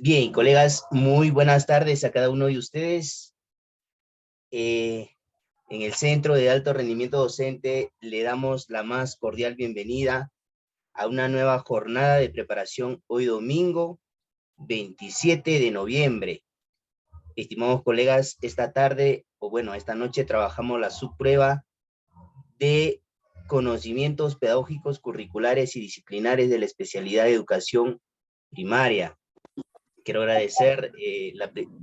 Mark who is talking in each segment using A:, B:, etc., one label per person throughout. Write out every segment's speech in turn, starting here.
A: Bien, colegas, muy buenas tardes a cada uno de ustedes. En el Centro de Alto Rendimiento Docente le damos la más cordial bienvenida a una nueva jornada de preparación hoy domingo 27 de noviembre. Estimados colegas, esta tarde, o bueno, esta noche trabajamos la subprueba de conocimientos pedagógicos, curriculares y disciplinares de la especialidad de educación primaria. Quiero agradecer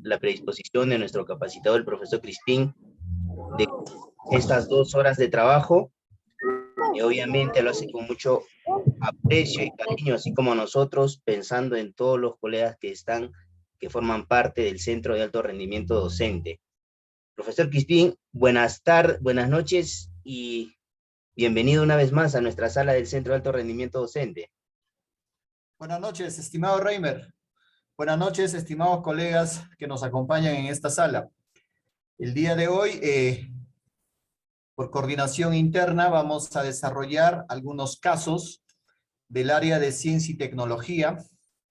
A: la predisposición de nuestro capacitador, el profesor Crispín, de estas 2 horas de trabajo, y obviamente lo hace con mucho aprecio y cariño, así como nosotros, pensando en todos los colegas que forman parte del Centro de Alto Rendimiento Docente. Profesor Crispín, buenas noches y bienvenido una vez más a nuestra sala del Centro de Alto Rendimiento Docente.
B: Buenas noches, estimado Reimer. Buenas noches, estimados colegas que nos acompañan en esta sala. El día de hoy, por coordinación interna, vamos a desarrollar algunos casos del área de ciencia y tecnología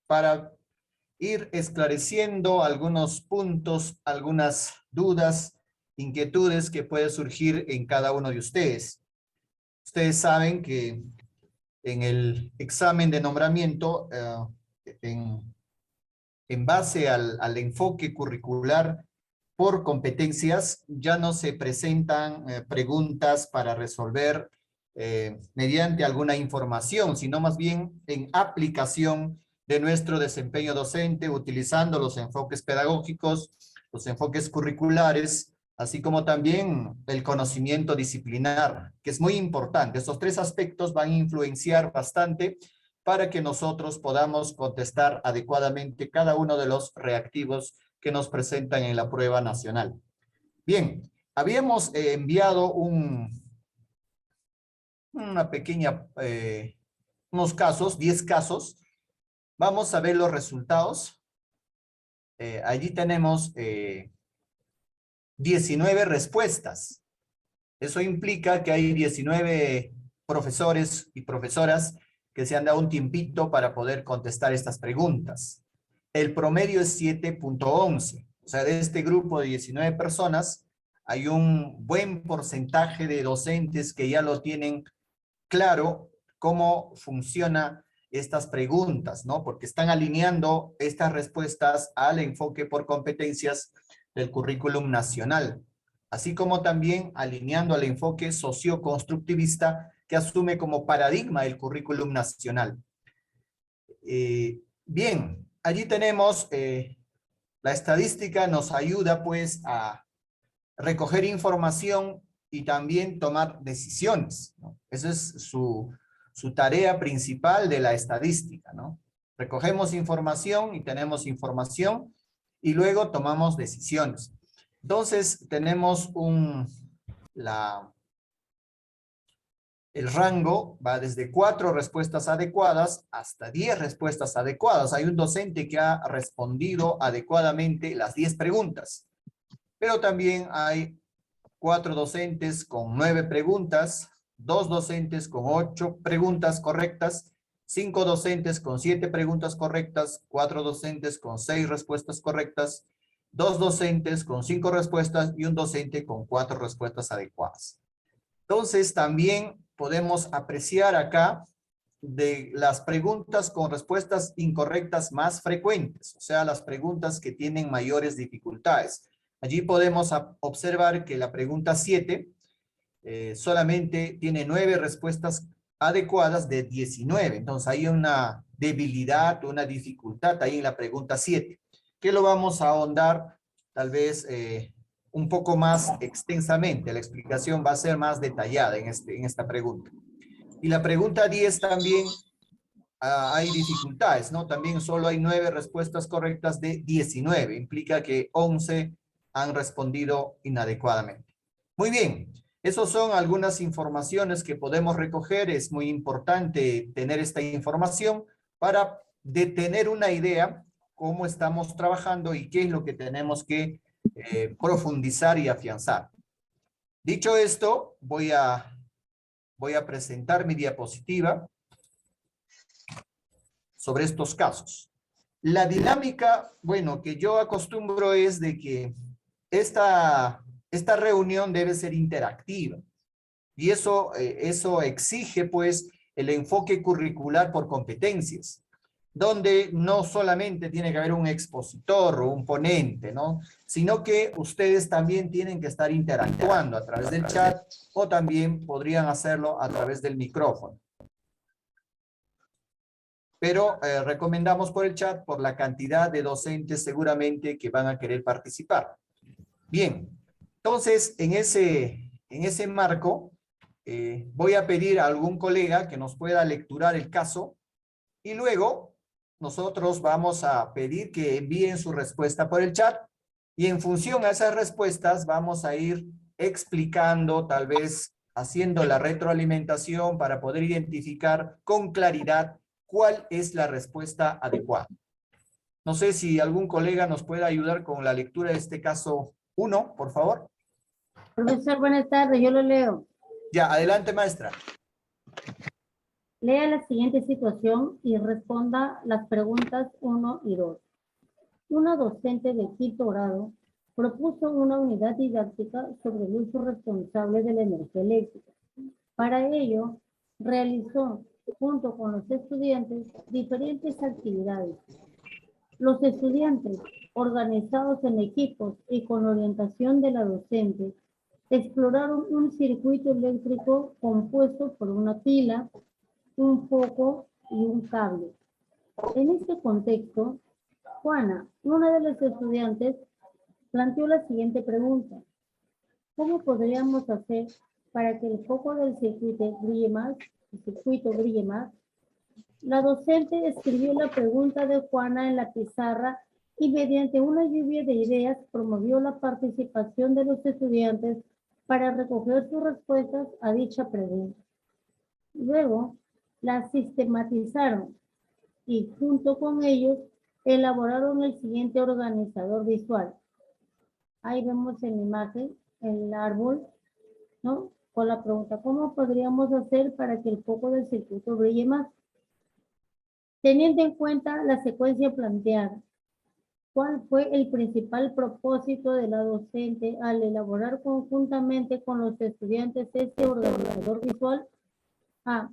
B: para ir esclareciendo algunos puntos, algunas dudas, inquietudes que pueden surgir en cada uno de ustedes. Ustedes saben que en el examen de nombramiento, en base al enfoque curricular por competencias, ya no se presentan preguntas para resolver mediante alguna información, sino más bien en aplicación de nuestro desempeño docente, utilizando los enfoques pedagógicos, los enfoques curriculares, así como también el conocimiento disciplinar, que es muy importante. Estos 3 aspectos van a influenciar bastante para que nosotros podamos contestar adecuadamente cada uno de los reactivos que nos presentan en la prueba nacional. Bien, habíamos enviado una pequeña, unos casos, 10 casos. Vamos a ver los resultados. Allí tenemos 19 respuestas. Eso implica que hay 19 profesores y profesoras que se han dado un tiempito para poder contestar estas preguntas. El promedio es 7.11. O sea, de este grupo de 19 personas, hay un buen porcentaje de docentes que ya lo tienen claro cómo funcionan estas preguntas, ¿no? Porque están alineando estas respuestas al enfoque por competencias del currículum nacional, así como también alineando al enfoque socioconstructivista que asume como paradigma el currículum nacional. Bien, allí tenemos la estadística, nos ayuda pues a recoger información y también tomar decisiones, ¿no? Esa es su tarea principal de la estadística, ¿no? Recogemos información y tenemos información y luego tomamos decisiones. Entonces tenemos el rango va desde 4 respuestas adecuadas hasta 10 respuestas adecuadas. Hay un docente que ha respondido adecuadamente las 10 preguntas, pero también hay 4 docentes con 9 preguntas, 2 docentes con 8 preguntas correctas, 5 docentes con 7 preguntas correctas, 4 docentes con 6 respuestas correctas, 2 docentes con 5 respuestas y un docente con 4 respuestas adecuadas. Entonces, también podemos apreciar acá de las preguntas con respuestas incorrectas más frecuentes, o sea, las preguntas que tienen mayores dificultades. Allí podemos observar que la pregunta 7 solamente tiene 9 respuestas adecuadas de 19. Entonces, hay una debilidad, una dificultad ahí en la pregunta 7, que lo vamos a ahondar tal vez un poco más extensamente. La explicación va a ser más detallada en esta pregunta. Y la pregunta 10 también hay dificultades, ¿no? También solo hay 9 respuestas correctas de 19. Implica que 11 han respondido inadecuadamente. Muy bien. Esas son algunas informaciones que podemos recoger. Es muy importante tener esta información para tener una idea cómo estamos trabajando y qué es lo que tenemos que profundizar y afianzar. Dicho esto, voy a presentar mi diapositiva sobre estos casos. La dinámica, bueno, que yo acostumbro es de que esta reunión debe ser interactiva. Y eso exige, pues, el enfoque curricular por competencias, donde no solamente tiene que haber un expositor o un ponente, ¿no? Sino que ustedes también tienen que estar interactuando a través del chat o también podrían hacerlo a través del micrófono. Pero recomendamos por el chat por la cantidad de docentes seguramente que van a querer participar. Bien, entonces en ese marco voy a pedir a algún colega que nos pueda lecturar el caso y luego nosotros vamos a pedir que envíen su respuesta por el chat y en función a esas respuestas vamos a ir explicando, tal vez haciendo la retroalimentación para poder identificar con claridad cuál es la respuesta adecuada. No sé si algún colega nos puede ayudar con la lectura de este caso 1, por favor.
C: Profesor, buenas tardes, yo lo leo.
B: Ya, adelante, maestra.
C: Lea la siguiente situación y responda las preguntas 1 y 2. Una docente de quinto grado propuso una unidad didáctica sobre el uso responsable de la energía eléctrica. Para ello, realizó, junto con los estudiantes, diferentes actividades. Los estudiantes, organizados en equipos y con orientación de la docente, exploraron un circuito eléctrico compuesto por una pila, un foco y un cable. En este contexto, Juana, una de las estudiantes, planteó la siguiente pregunta. ¿Cómo podríamos hacer para que el foco del circuito brille más? La docente escribió la pregunta de Juana en la pizarra y mediante una lluvia de ideas promovió la participación de los estudiantes para recoger sus respuestas a dicha pregunta. Luego, las sistematizaron y junto con ellos elaboraron el siguiente organizador visual. Ahí vemos en la imagen el árbol, ¿no? Con la pregunta, ¿cómo podríamos hacer para que el foco del circuito brille más? Teniendo en cuenta la secuencia planteada, ¿cuál fue el principal propósito de la docente al elaborar conjuntamente con los estudiantes este organizador visual? A.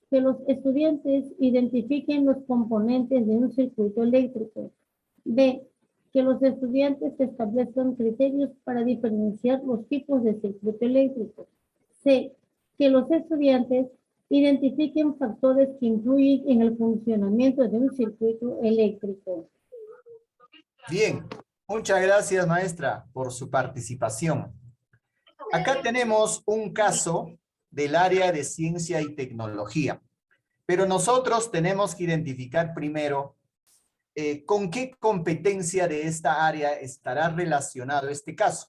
C: Que los estudiantes identifiquen los componentes de un circuito eléctrico. B. Que los estudiantes establezcan criterios para diferenciar los tipos de circuito eléctrico. C. Que los estudiantes identifiquen factores que influyen en el funcionamiento de un circuito eléctrico.
B: Bien, muchas gracias, maestra, por su participación. Acá tenemos un caso del área de ciencia y tecnología, pero nosotros tenemos que identificar primero con qué competencia de esta área estará relacionado este caso,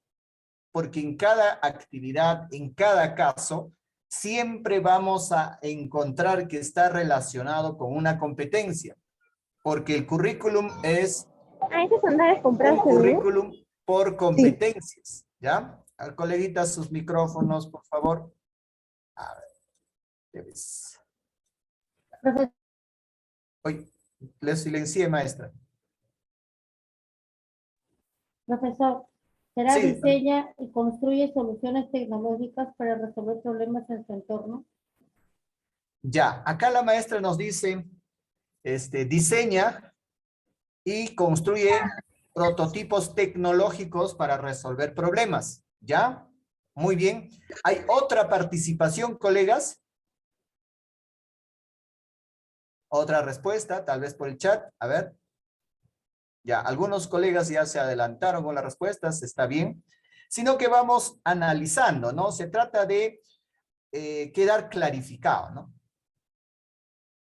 B: porque en cada actividad, en cada caso, siempre vamos a encontrar que está relacionado con una competencia, porque el currículum es un currículum por competencias, ¿ya? Al coleguita, sus micrófonos, por favor. A ver,
C: Profesor.
B: Oye, le silencié, maestra.
C: Profesor, ¿será
B: Sí.
C: diseña y construye soluciones tecnológicas para resolver problemas en su entorno?
B: Ya, acá la maestra nos dice, diseña y construye prototipos tecnológicos para resolver problemas, ¿ya? Muy bien. ¿Hay otra participación, colegas? Otra respuesta, tal vez por el chat, a ver. Ya, algunos colegas ya se adelantaron con las respuestas, está bien. Sino que vamos analizando, ¿no? Se trata de quedar clarificado, ¿no?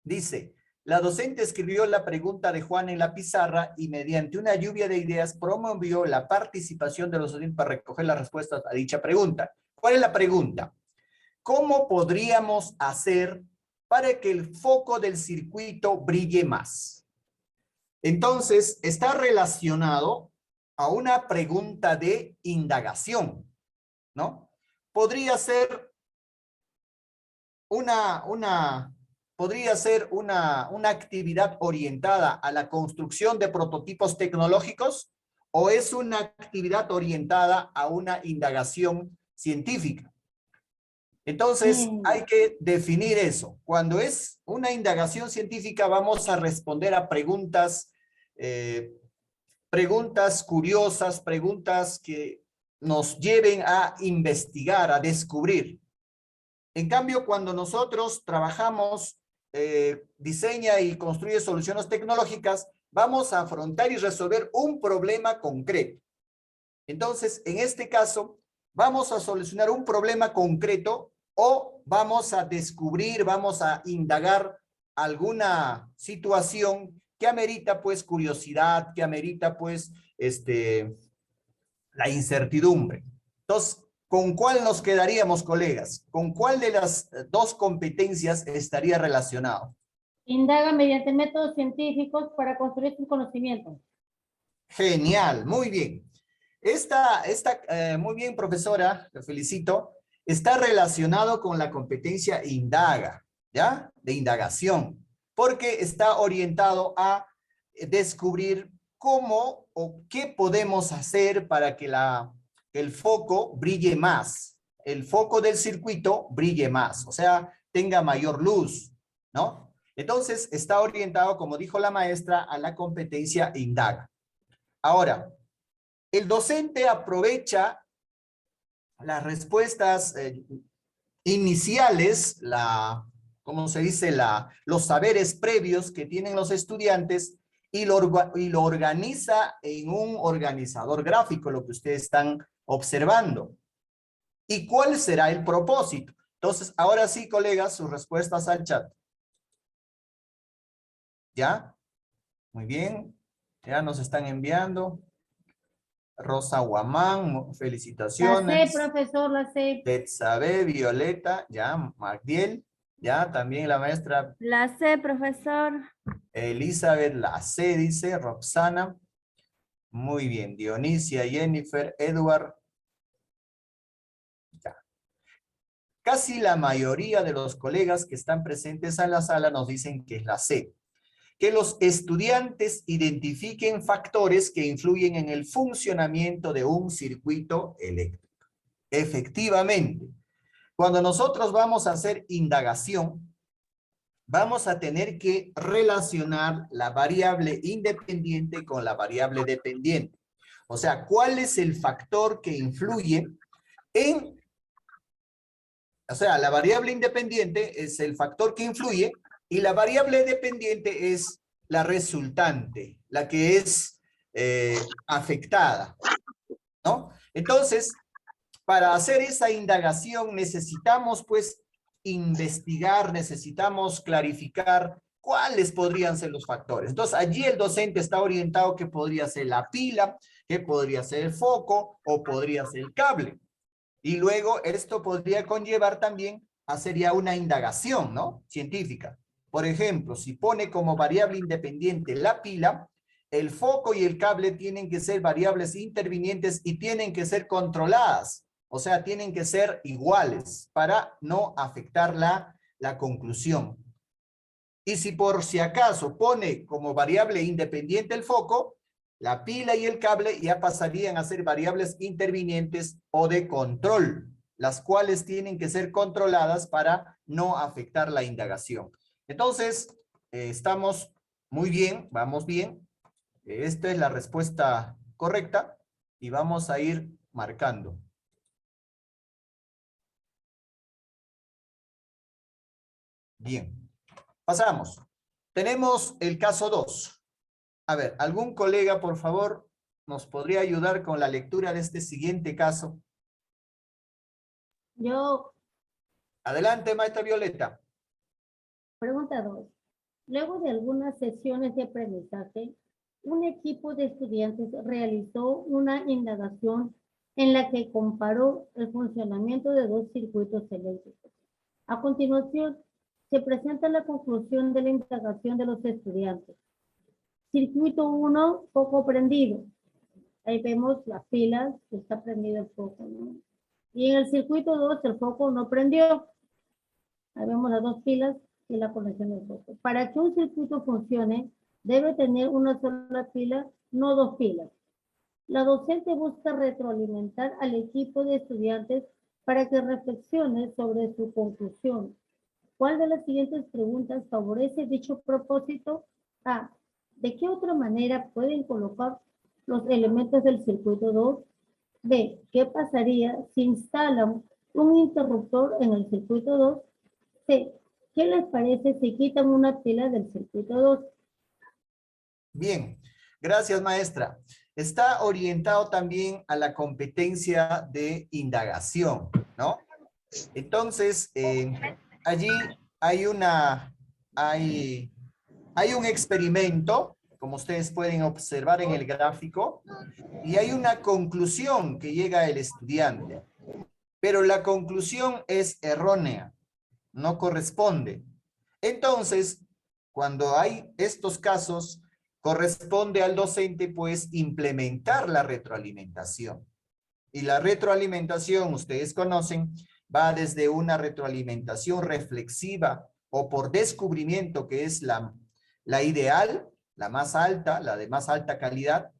B: Dice, la docente escribió la pregunta de Juan en la pizarra y mediante una lluvia de ideas promovió la participación de los estudiantes para recoger las respuestas a dicha pregunta. ¿Cuál es la pregunta? ¿Cómo podríamos hacer para que el foco del circuito brille más? Entonces, está relacionado a una pregunta de indagación, ¿no? Podría ser una actividad orientada a la construcción de prototipos tecnológicos o es una actividad orientada a una indagación científica. Entonces, hay que definir eso. Cuando es una indagación científica, vamos a responder a preguntas, preguntas curiosas, preguntas que nos lleven a investigar, a descubrir. En cambio, cuando nosotros trabajamos, diseña y construye soluciones tecnológicas, vamos a afrontar y resolver un problema concreto. Entonces, en este caso, vamos a solucionar un problema concreto o vamos a descubrir, vamos a indagar alguna situación que amerita pues curiosidad, que amerita pues la incertidumbre. Entonces, ¿con cuál nos quedaríamos, colegas? ¿Con cuál de las dos competencias estaría relacionado?
C: Indaga mediante métodos científicos para construir sus conocimientos.
B: Genial, muy bien. Muy bien, profesora, te felicito. Está relacionado con la competencia indaga, ¿ya? De indagación, porque está orientado a descubrir cómo o qué podemos hacer para que el foco brille más, el foco del circuito brille más, o sea, tenga mayor luz, ¿no? Entonces, está orientado, como dijo la maestra, a la competencia indaga. Ahora, el docente aprovecha las respuestas iniciales, ¿cómo se dice? Los saberes previos que tienen los estudiantes y lo organiza en un organizador gráfico, lo que ustedes están observando. ¿Y cuál será el propósito? Entonces, ahora sí, colegas, sus respuestas al chat. ¿Ya? Muy bien. Ya nos están enviando. Rosa Guamán, felicitaciones.
C: La sé, profesor, la sé.
B: Betsabe, Violeta, ya, Magdiel, ya, también la maestra.
D: La sé, profesor.
B: Elizabeth, la C, dice, Roxana. Muy bien, Dionisia, Jennifer, Edward. Ya. Casi la mayoría de los colegas que están presentes en la sala nos dicen que es la C. Que los estudiantes identifiquen factores que influyen en el funcionamiento de un circuito eléctrico. Efectivamente, cuando nosotros vamos a hacer indagación, vamos a tener que relacionar la variable independiente con la variable dependiente. O sea, ¿cuál es el factor que influye en... O sea, la variable independiente es el factor que influye y la variable dependiente es la resultante, la que es afectada, ¿no? Entonces, para hacer esa indagación necesitamos pues investigar, necesitamos clarificar cuáles podrían ser los factores. Entonces allí el docente está orientado que podría ser la pila, que podría ser el foco o podría ser el cable. Y luego esto podría conllevar también a hacer ya una indagación, ¿no? Científica. Por ejemplo, si pone como variable independiente la pila, el foco y el cable tienen que ser variables intervinientes y tienen que ser controladas. O sea, tienen que ser iguales para no afectar la conclusión. Y si por si acaso pone como variable independiente el foco, la pila y el cable ya pasarían a ser variables intervinientes o de control, las cuales tienen que ser controladas para no afectar la indagación. Entonces, estamos muy bien, vamos bien. Esta es la respuesta correcta y vamos a ir marcando. Bien, pasamos. Tenemos el caso 2. A ver, ¿algún colega, por favor, nos podría ayudar con la lectura de este siguiente caso?
C: Yo,
B: Adelante, maestra Violeta.
C: pregunta 2. Luego de algunas sesiones de aprendizaje, un equipo de estudiantes realizó una indagación en la que comparó el funcionamiento de dos circuitos eléctricos. A continuación, se presenta la conclusión de la indagación de los estudiantes. Circuito 1, foco prendido. Ahí vemos las pilas, que está prendido el foco, ¿no? Y en el circuito 2, el foco no prendió. Ahí vemos las dos pilas y la conexión del foco. Para que un circuito funcione, debe tener una sola pila, no dos pilas. La docente busca retroalimentar al equipo de estudiantes para que reflexione sobre su conclusión. ¿Cuál de las siguientes preguntas favorece dicho propósito? A. ¿De qué otra manera pueden colocar los elementos del circuito 2? B. ¿Qué pasaría si instalan un interruptor en el circuito 2? C. ¿Qué les parece si quitan una pila del circuito 2?
B: Bien, gracias maestra. Está orientado también a la competencia de indagación, ¿no? Entonces, allí hay un experimento, como ustedes pueden observar en el gráfico, y hay una conclusión que llega el estudiante. Pero la conclusión es errónea, no corresponde. Entonces, cuando hay estos casos, corresponde al docente, pues, implementar la retroalimentación. Y la retroalimentación, ustedes conocen, va desde una retroalimentación reflexiva o por descubrimiento, que es la ideal, la más alta, la de más alta calidad.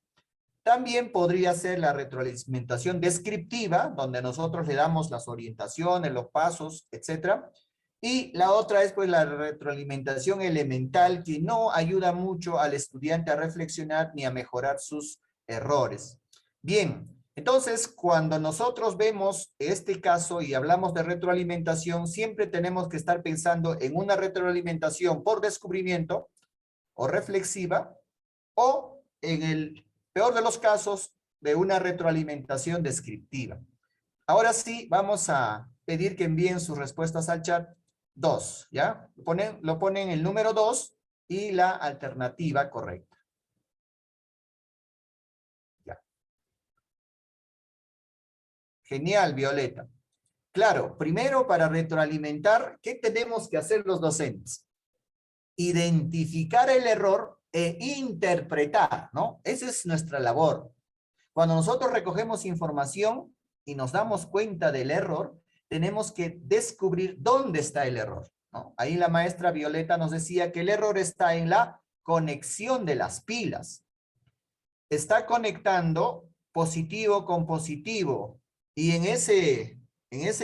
B: También podría ser la retroalimentación descriptiva, donde nosotros le damos las orientaciones, los pasos, etcétera. Y la otra es pues la retroalimentación elemental, que no ayuda mucho al estudiante a reflexionar ni a mejorar sus errores. Bien, entonces cuando nosotros vemos este caso y hablamos de retroalimentación, siempre tenemos que estar pensando en una retroalimentación por descubrimiento o reflexiva, o en el peor de los casos, de una retroalimentación descriptiva. Ahora sí, vamos a pedir que envíen sus respuestas al chat. 2, ¿ya? Lo ponen el número 2 y la alternativa correcta. Ya. Genial, Violeta. Claro, primero para retroalimentar, ¿qué tenemos que hacer los docentes? Identificar el error e interpretar, ¿no? Esa es nuestra labor. Cuando nosotros recogemos información y nos damos cuenta del error, tenemos que descubrir dónde está el error, ¿no? Ahí la maestra Violeta nos decía que el error está en la conexión de las pilas. Está conectando positivo con positivo, y en ese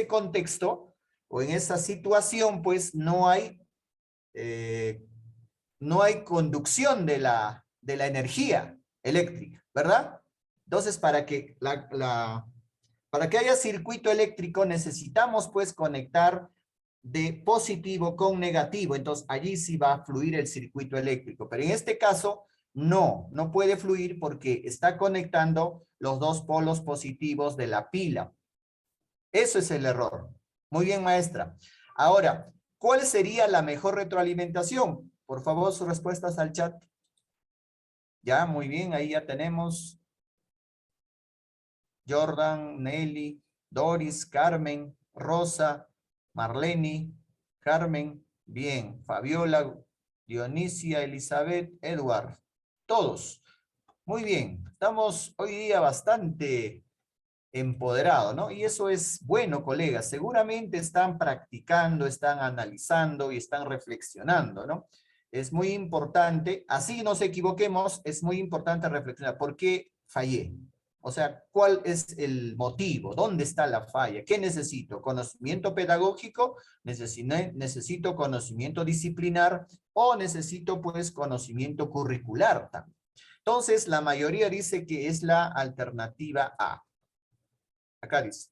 B: contexto o en esa situación, pues no hay conducción de la energía eléctrica, ¿verdad? Entonces, para que haya circuito eléctrico, necesitamos pues conectar de positivo con negativo. Entonces, allí sí va a fluir el circuito eléctrico. Pero en este caso, no puede fluir porque está conectando los dos polos positivos de la pila. Eso es el error. Muy bien, maestra. Ahora, ¿cuál sería la mejor retroalimentación? Por favor, sus respuestas al chat. Ya, muy bien, ahí ya tenemos. Jordan, Nelly, Doris, Carmen, Rosa, Marlene, Carmen, bien, Fabiola, Dionisia, Elizabeth, Edward, todos. Muy bien, estamos hoy día bastante empoderados, ¿no? Y eso es bueno, colegas. Seguramente están practicando, están analizando y están reflexionando, ¿no? Es muy importante, así nos equivoquemos, es muy importante reflexionar. ¿Por qué fallé? O sea, ¿cuál es el motivo? ¿Dónde está la falla? ¿Qué necesito? ¿Conocimiento pedagógico? ¿Necesito conocimiento disciplinar? ¿O necesito, pues, conocimiento curricular también? Entonces, la mayoría dice que es la alternativa A. Acá dice,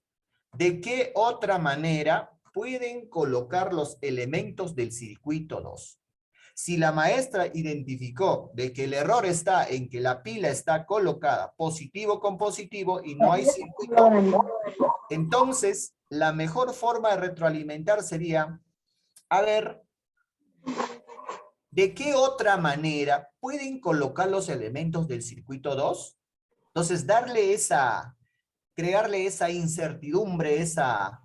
B: ¿de qué otra manera pueden colocar los elementos del circuito 2? Si la maestra identificó de que el error está en que la pila está colocada positivo con positivo y no hay circuito, entonces la mejor forma de retroalimentar sería, a ver, ¿de qué otra manera pueden colocar los elementos del circuito 2? Entonces darle esa crearle esa incertidumbre, esa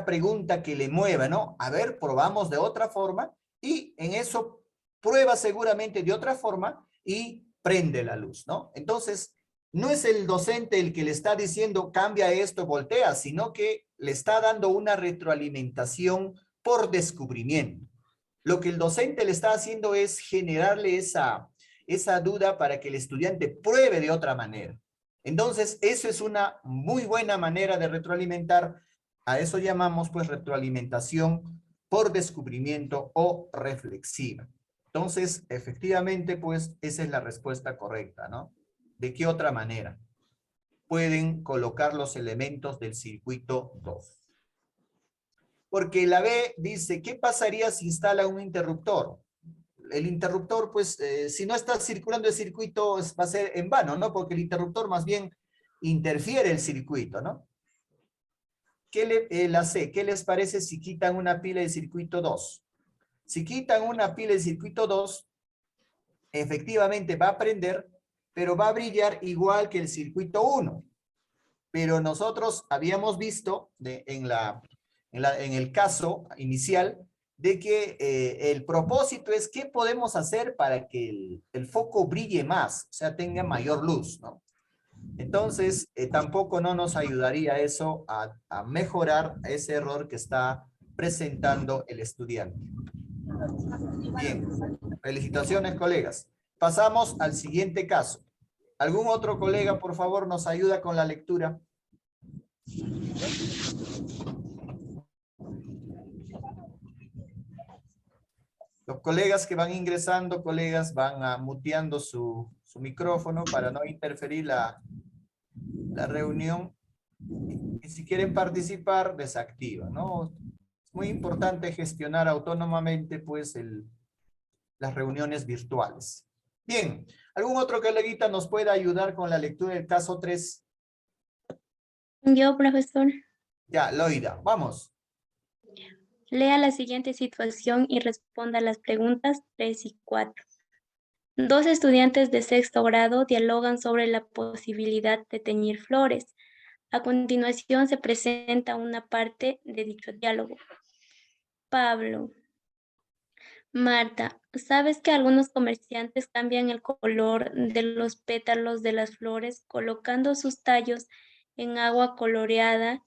B: pregunta que le mueva, ¿no? A ver, probamos de otra forma y en eso prueba seguramente de otra forma y prende la luz, ¿no? Entonces, no es el docente el que le está diciendo cambia esto, voltea, sino que le está dando una retroalimentación por descubrimiento. Lo que el docente le está haciendo es generarle esa duda para que el estudiante pruebe de otra manera. Entonces, eso es una muy buena manera de retroalimentar. A eso llamamos pues retroalimentación por descubrimiento o reflexiva. Entonces, efectivamente, pues esa es la respuesta correcta, ¿no? ¿De qué otra manera pueden colocar los elementos del circuito 2? Porque la B dice, ¿qué pasaría si instala un interruptor? El interruptor, pues, si no está circulando el circuito, va a ser en vano, ¿no? Porque el interruptor más bien interfiere el circuito, ¿no? La C, ¿qué les parece si quitan una pila de circuito 2? Si quitan una pila de circuito 2, efectivamente va a prender, pero va a brillar igual que el circuito 1. Pero nosotros habíamos visto en el caso inicial de que el propósito es qué podemos hacer para que el foco brille más, o sea, tenga mayor luz, ¿no? Entonces, tampoco no nos ayudaría eso a mejorar ese error que está presentando el estudiante. Bien, felicitaciones, colegas. Pasamos al siguiente caso. ¿Algún otro colega, por favor, nos ayuda con la lectura? Los colegas que van ingresando, colegas, van muteando su micrófono para no interferir la reunión. Y si quieren participar, desactiva, ¿no? Es muy importante gestionar autónomamente, pues, las reuniones virtuales. Bien, ¿algún otro coleguita nos pueda ayudar con la lectura del caso 3?
D: Yo, profesor.
B: Ya, Loida, vamos.
D: Lea la siguiente situación y responda a las preguntas 3 y 4. Dos estudiantes de sexto grado dialogan sobre la posibilidad de teñir flores. A continuación se presenta una parte de dicho diálogo. Pablo. Marta, ¿sabes que algunos comerciantes cambian el color de los pétalos de las flores colocando sus tallos en agua coloreada?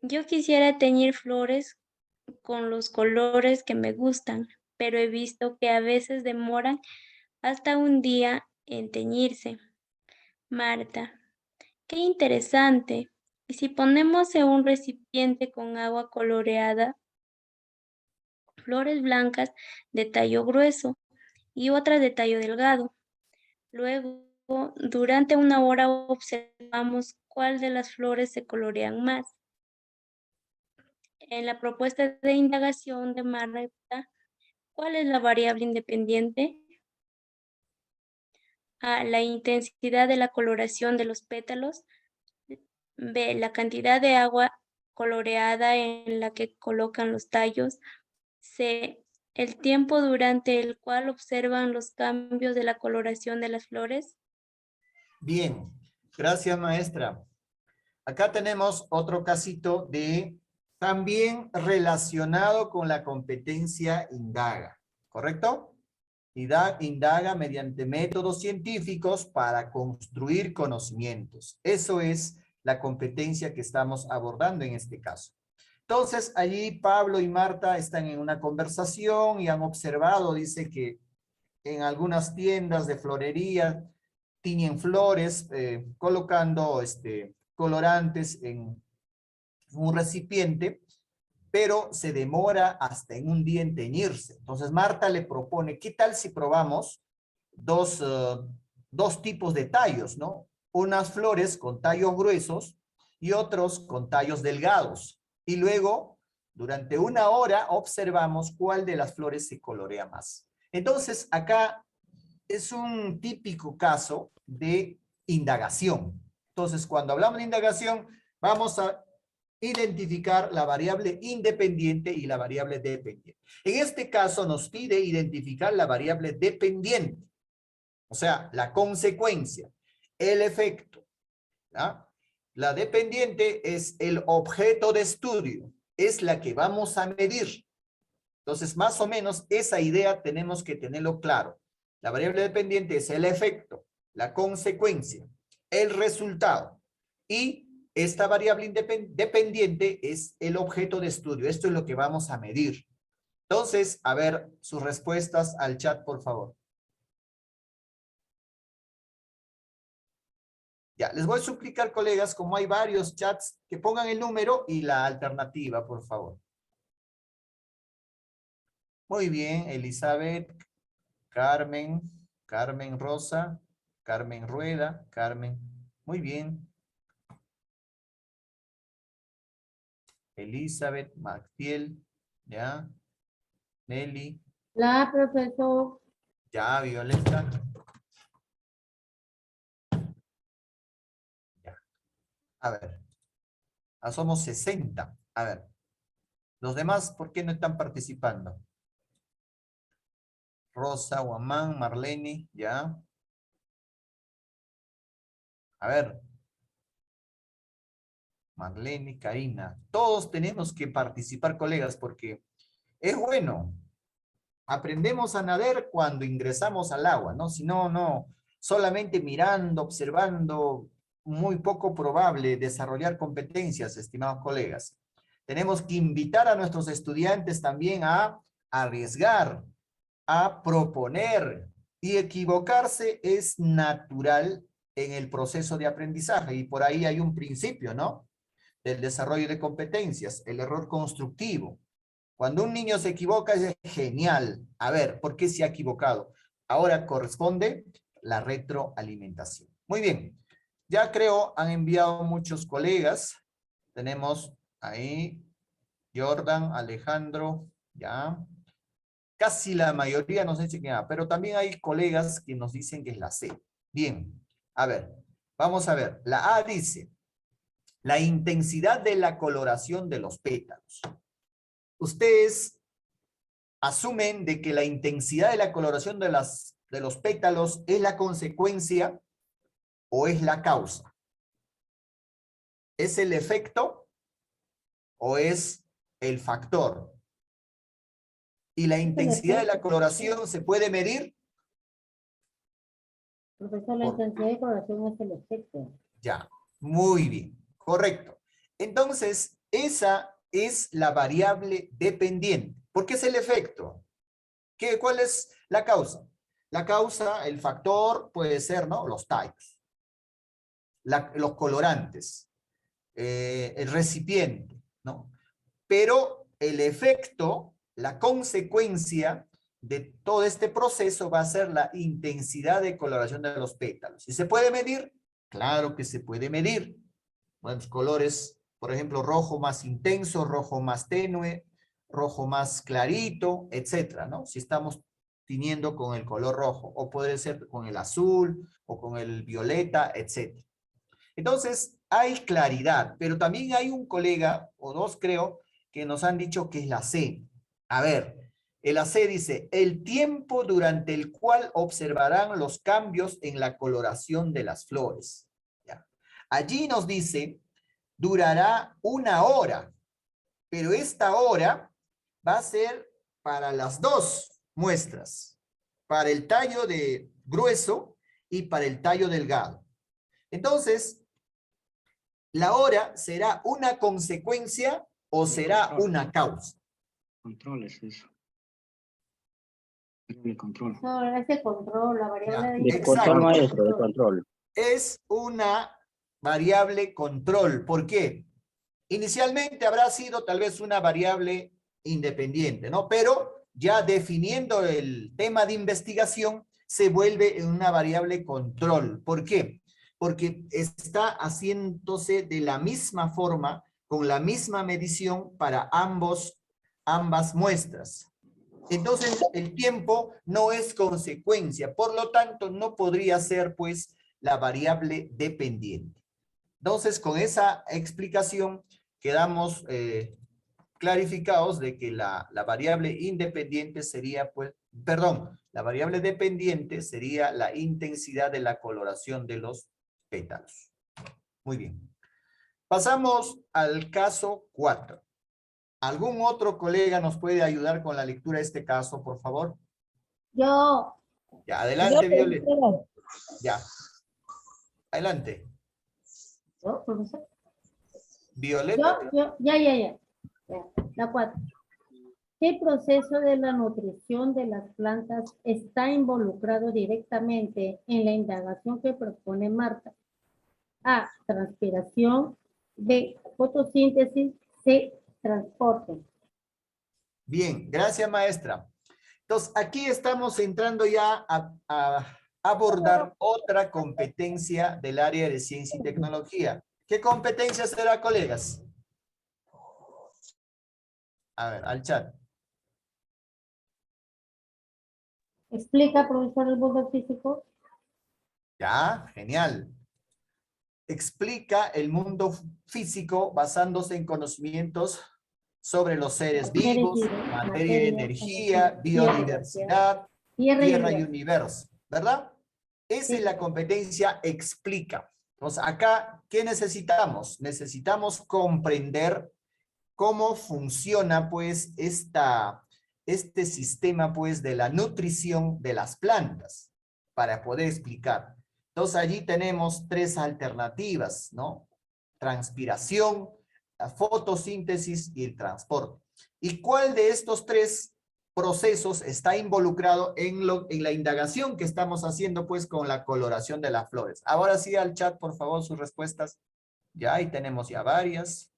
D: Yo quisiera teñir flores con los colores que me gustan, pero he visto que a veces demoran hasta un día en teñirse. Marta, qué interesante. ¿Y si ponemos en un recipiente con agua coloreada flores blancas de tallo grueso y otras de tallo delgado? Luego, durante una hora observamos cuál de las flores se colorean más. En la propuesta de indagación de Marta, ¿cuál es la variable independiente? A, la intensidad de la coloración de los pétalos. B, la cantidad de agua coloreada en la que colocan los tallos. C, el tiempo durante el cual observan los cambios de la coloración de las flores.
B: Bien, gracias, maestra. Acá tenemos otro casito también relacionado con la competencia indaga, ¿correcto? Indaga mediante métodos científicos para construir conocimientos. Eso es la competencia que estamos abordando en este caso. Entonces, allí Pablo y Marta están en una conversación y han observado, dice que en algunas tiendas de florería tiñen flores colocando colorantes en un recipiente, pero se demora hasta en un día en teñirse. Entonces Marta le propone, ¿qué tal si probamos dos tipos de tallos, ¿no? Unas flores con tallos gruesos y otros con tallos delgados. Y luego, durante una hora, observamos cuál de las flores se colorea más. Entonces, acá es un típico caso de indagación. Entonces, cuando hablamos de indagación, vamos a identificar la variable independiente y la variable dependiente. En este caso nos pide identificar la variable dependiente, o sea, la consecuencia, el efecto. ¿Ya? La dependiente es el objeto de estudio, es la que vamos a medir. Entonces, más o menos, esa idea tenemos que tenerlo claro. La variable dependiente es el efecto, la consecuencia, el resultado. Y esta variable dependiente es el objeto de estudio. Esto es lo que vamos a medir. Entonces, a ver sus respuestas al chat, por favor. Ya, les voy a suplicar, colegas, como hay varios chats, que pongan el número y la alternativa, por favor. Muy bien, Elizabeth, Carmen, Carmen Rosa, Carmen Rueda, Carmen. Muy bien. Elizabeth, Magdiel, ya. Nelly,
C: La, profesor.
B: ya, Violeta. Ya. A ver. Somos 60. A ver. Los demás, ¿por qué no están participando? Rosa, Guamán, Marlene, ya. A ver. Marlene, Karina. Todos tenemos que participar, colegas, porque es bueno. Aprendemos a nadar cuando ingresamos al agua, ¿no? Si no, no. Solamente mirando, observando, muy poco probable desarrollar competencias, estimados colegas. Tenemos que invitar a nuestros estudiantes también a arriesgar, a proponer, y equivocarse es natural en el proceso de aprendizaje, y por ahí hay un principio, ¿no? Del desarrollo de competencias, el error constructivo. Cuando un niño se equivoca es genial. A ver, ¿por qué se ha equivocado? Ahora corresponde la retroalimentación. Muy bien. Ya creo han enviado muchos colegas. Tenemos ahí Jordan, Alejandro, ya. Casi la mayoría nos dice que nada, pero también hay colegas que nos dicen que es la C. Bien, a ver, vamos a ver. La A dice, la intensidad de la coloración de los pétalos. Ustedes asumen de que la intensidad de la coloración de los pétalos es la consecuencia o es la causa. ¿Es el efecto o es el factor? ¿Y la intensidad de la coloración se puede medir?
C: Profesor, la intensidad de coloración es el efecto.
B: Ya, muy bien, correcto. Entonces, esa es la variable dependiente. ¿Por qué es el efecto? ¿Cuál es la causa? La causa, el factor puede ser, ¿no? Los tallos, los colorantes, el recipiente, ¿no? Pero el efecto, la consecuencia de todo este proceso va a ser la intensidad de coloración de los pétalos. ¿Y se puede medir? Claro que se puede medir. Bueno, colores, por ejemplo, rojo más intenso, rojo más tenue, rojo más clarito, etcétera, ¿no? Si estamos tiñendo con el color rojo, o puede ser con el azul, o con el violeta, etcétera. Entonces, hay claridad, pero también hay un colega, o dos creo, que nos han dicho que es la C. A ver, el AC dice, el tiempo durante el cual observarán los cambios en la coloración de las flores. ¿Ya? Allí nos dice, durará 1 hora, pero esta hora va a ser para las dos muestras, para el tallo de grueso y para el tallo delgado. Entonces, ¿la hora será una consecuencia o será una causa?
E: Control es eso. De control.
C: No, ese control, la variable
B: Ya,
E: De control, maestro, de
C: control.
E: control.
B: Es una variable control. ¿Por qué? Inicialmente habrá sido tal vez una variable independiente, ¿no? Pero ya definiendo el tema de investigación, se vuelve en una variable control. ¿Por qué? Porque está haciéndose de la misma forma, con la misma medición para ambas muestras. Entonces, el tiempo no es consecuencia, por lo tanto, no podría ser, pues, la variable dependiente. Entonces, con esa explicación, quedamos clarificados de que la variable independiente sería, pues, perdón, la variable dependiente sería la intensidad de la coloración de los pétalos. Muy bien. Pasamos al caso 4. ¿Algún otro colega nos puede ayudar con la lectura de este caso, por favor?
C: Yo,
B: Ya, adelante, Violeta. Ya. Adelante.
C: yo, profesor.
B: Violeta.
C: Ya. La 4. ¿Qué proceso de la nutrición de las plantas está involucrado directamente en la indagación que propone Marta? A, transpiración. B, fotosíntesis. C, transporte.
B: Bien, gracias, maestra. Entonces, aquí estamos entrando ya a abordar otra competencia del área de ciencia y tecnología. ¿Qué competencia será, colegas? A ver, al chat.
C: Explica, profesor, el mundo físico.
B: Ya, genial. Explica el mundo físico basándose en conocimientos sobre los seres vivos, materia y energía, biodiversidad, tierra y universo, ¿verdad? Esa es la competencia explica. Entonces, acá, ¿qué necesitamos? Necesitamos comprender cómo funciona, pues, este sistema, pues, de la nutrición de las plantas, para poder explicar. Entonces, allí tenemos 3 alternativas, ¿no? Transpiración, la fotosíntesis y el transporte. ¿Y cuál de estos 3 procesos está involucrado en la indagación que estamos haciendo, pues, con la coloración de las flores? Ahora sí, al chat, por favor, sus respuestas. Ya, ahí tenemos ya varias.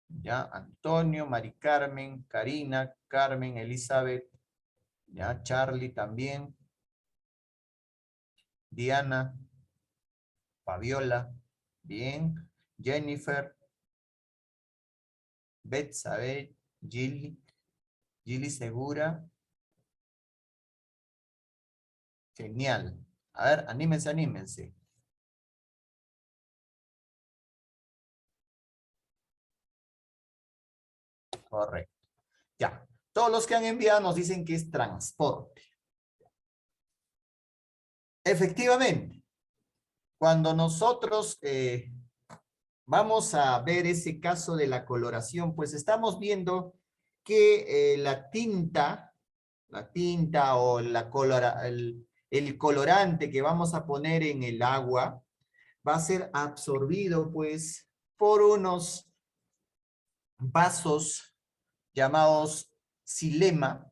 B: Ya, Antonio, Mari Carmen, Karina, Carmen, Elizabeth, ya, Charlie también, Diana, Fabiola, bien, Jennifer, Betsabe, Gilly Segura. Genial. A ver, anímense. Correcto. Ya. Todos los que han enviado nos dicen que es transporte. Efectivamente, cuando nosotros vamos a ver ese caso de la coloración, pues estamos viendo que la tinta o el colorante que vamos a poner en el agua va a ser absorbido, pues, por unos vasos llamados xilema,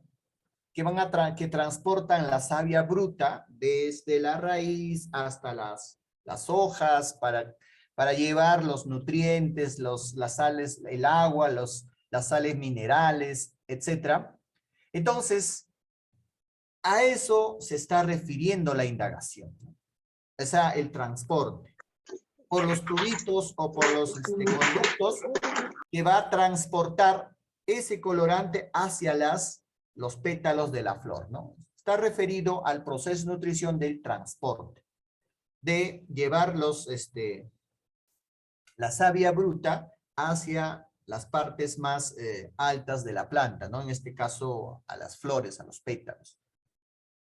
B: que transportan la savia bruta desde la raíz hasta las hojas para llevar los nutrientes, las sales, el agua, las sales minerales, etc. Entonces, a eso se está refiriendo la indagación, o sea, el transporte, por los tubitos o por los conductos que va a transportar ese colorante hacia los pétalos de la flor, ¿no? Está referido al proceso de nutrición del transporte, de llevar la savia bruta hacia las partes más altas de la planta, ¿no? En este caso, a las flores, a los pétalos.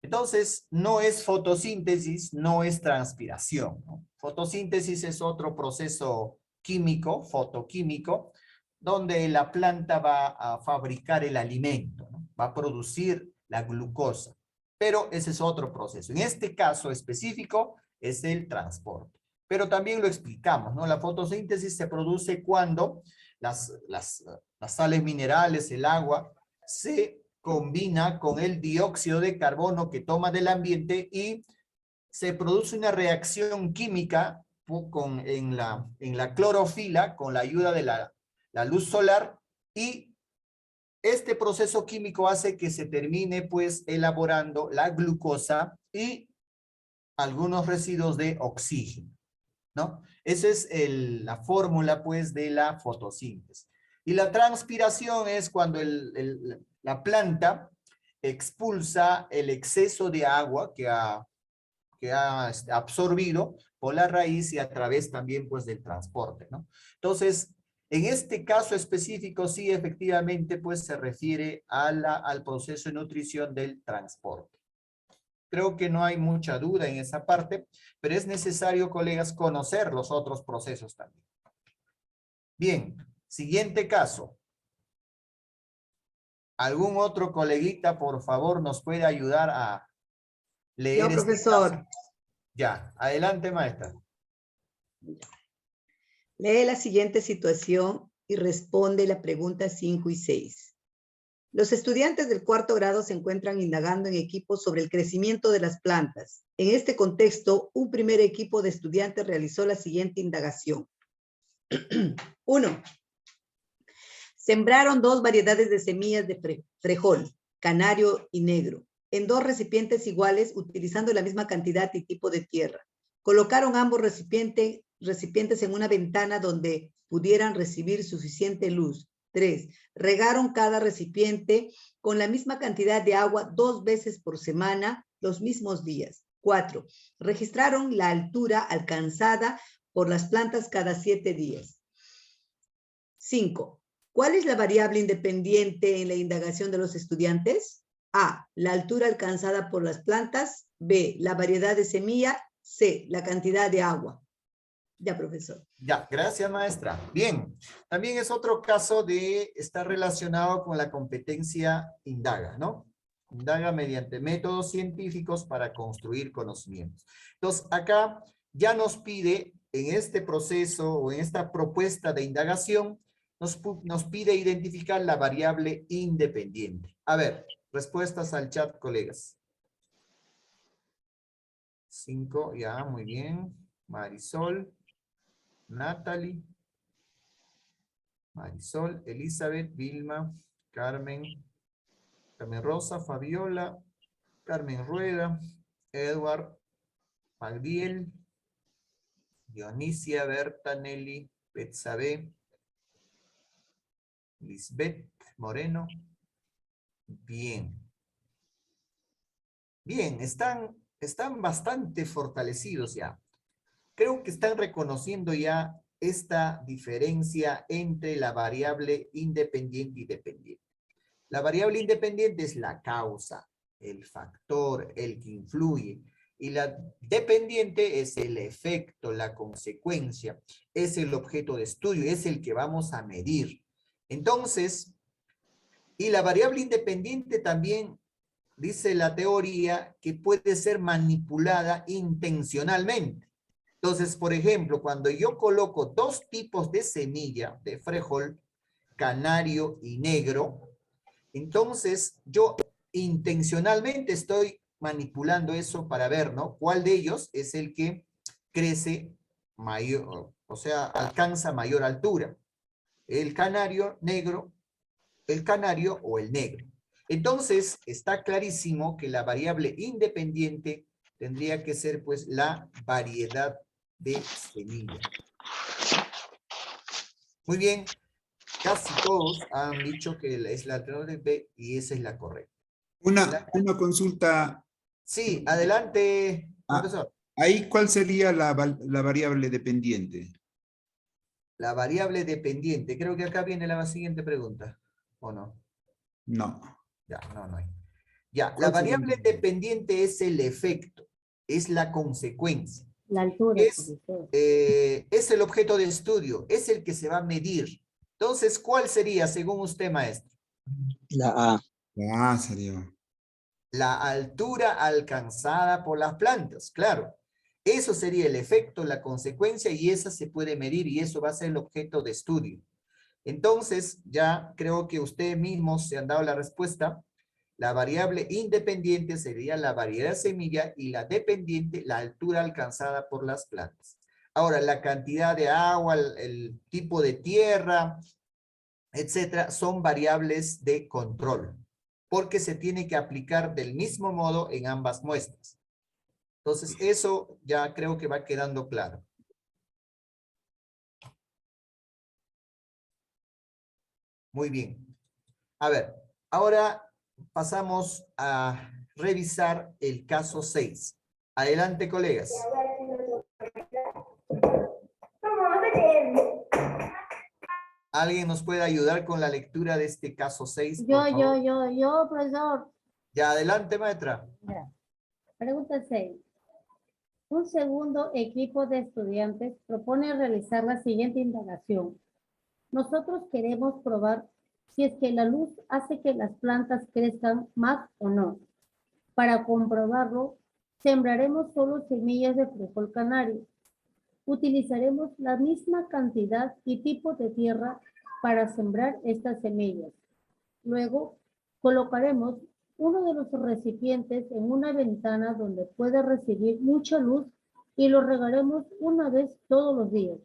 B: Entonces, no es fotosíntesis, no es transpiración, ¿no? Fotosíntesis es otro proceso químico, fotoquímico, donde la planta va a fabricar el alimento, ¿no? Va a producir la glucosa. Pero ese es otro proceso. En este caso específico es el transporte. Pero también lo explicamos, ¿no? La fotosíntesis se produce cuando las sales minerales, el agua, se combina con el dióxido de carbono que toma del ambiente y se produce una reacción química en la clorofila con la ayuda de la luz solar, y este proceso químico hace que se termine, pues, elaborando la glucosa y algunos residuos de oxígeno, ¿no? Esa es la fórmula, pues, de la fotosíntesis. Y la transpiración es cuando la planta expulsa el exceso de agua que ha absorbido por la raíz y a través también, pues, del transporte, ¿no? Entonces, en este caso específico, sí, efectivamente, pues, se refiere al proceso de nutrición del transporte. Creo que no hay mucha duda en esa parte, pero es necesario, colegas, conocer los otros procesos también. Bien, siguiente caso. ¿Algún otro coleguita, por favor, nos puede ayudar a leer
F: Yo,
B: este
F: profesor.
B: caso? Ya, adelante, maestra.
F: Lee la siguiente situación y responde la pregunta 5 y 6. Los estudiantes del cuarto grado se encuentran indagando en equipos sobre el crecimiento de las plantas. En este contexto, un primer equipo de estudiantes realizó la siguiente indagación. 1. Sembraron 2 variedades de semillas de frejol, canario y negro, en 2 recipientes iguales utilizando la misma cantidad y tipo de tierra. Colocaron ambos recipientes en una ventana donde pudieran recibir suficiente luz. 3. Regaron cada recipiente con la misma cantidad de agua 2 veces por semana, los mismos días. 4. Registraron la altura alcanzada por las plantas cada 7 días. 5. ¿Cuál es la variable independiente en la indagación de los estudiantes? A, la altura alcanzada por las plantas. B, la variedad de semilla. C, la cantidad de agua. Ya, profesor.
B: Ya, gracias, maestra. Bien, también es otro caso de estar relacionado con la competencia indaga, ¿no? Indaga mediante métodos científicos para construir conocimientos. Entonces, acá ya nos pide, en este proceso o en esta propuesta de indagación, nos pide identificar la variable independiente. A ver, respuestas al chat, colegas. 5, ya, muy bien. Marisol, Natalie, Marisol, Elizabeth, Vilma, Carmen, Carmen Rosa, Fabiola, Carmen Rueda, Edward, Magdiel, Dionisia, Berta, Nelly, Betsabe, Lisbeth Moreno. Bien. Bien, están bastante fortalecidos ya. Creo que están reconociendo ya esta diferencia entre la variable independiente y dependiente. La variable independiente es la causa, el factor, el que influye. Y la dependiente es el efecto, la consecuencia, es el objeto de estudio, es el que vamos a medir. Entonces, y la variable independiente también dice la teoría que puede ser manipulada intencionalmente. Entonces, por ejemplo, cuando yo coloco 2 tipos de semilla de frijol, canario y negro, entonces yo intencionalmente estoy manipulando eso para ver, ¿no? ¿Cuál de ellos es el que crece mayor, o sea, alcanza mayor altura? El canario negro, el canario o el negro. Entonces, está clarísimo que la variable independiente tendría que ser, pues, la variedad de semilla. Muy bien. Casi todos han dicho que es la alternativa B y esa es la correcta.
G: Una consulta.
B: Sí, adelante, profesor.
G: Ahí, ¿cuál sería la variable dependiente?
B: La variable dependiente. Creo que acá viene la siguiente pregunta. ¿O no?
G: No.
B: Ya, no hay. Ya, la variable dependiente es el efecto, es la consecuencia.
C: La altura.
B: Es el objeto de estudio, es el que se va a medir. Entonces, ¿cuál sería según usted, maestro?
E: La A.
G: La A sería.
B: La altura alcanzada por las plantas, claro. Eso sería el efecto, la consecuencia, y esa se puede medir, y eso va a ser el objeto de estudio. Entonces, ya creo que ustedes mismos se han dado la respuesta. La variable independiente sería la variedad de semilla, y la dependiente, la altura alcanzada por las plantas. Ahora, la cantidad de agua, el tipo de tierra, etcétera, son variables de control, porque se tiene que aplicar del mismo modo en ambas muestras. Entonces, eso ya creo que va quedando claro. Muy bien. A ver, ahora pasamos a revisar el caso 6. Adelante, colegas. ¿Alguien nos puede ayudar con la lectura de este caso 6?
C: Yo, profesor.
B: Ya, adelante, maestra.
C: Mira. Pregunta 6. Un segundo equipo de estudiantes propone realizar la siguiente indagación. Nosotros queremos probar si es que la luz hace que las plantas crezcan más o no. Para comprobarlo, sembraremos solo semillas de frijol canario. Utilizaremos la misma cantidad y tipo de tierra para sembrar estas semillas. Luego, colocaremos uno de los recipientes en una ventana donde pueda recibir mucha luz y lo regaremos una vez todos los días.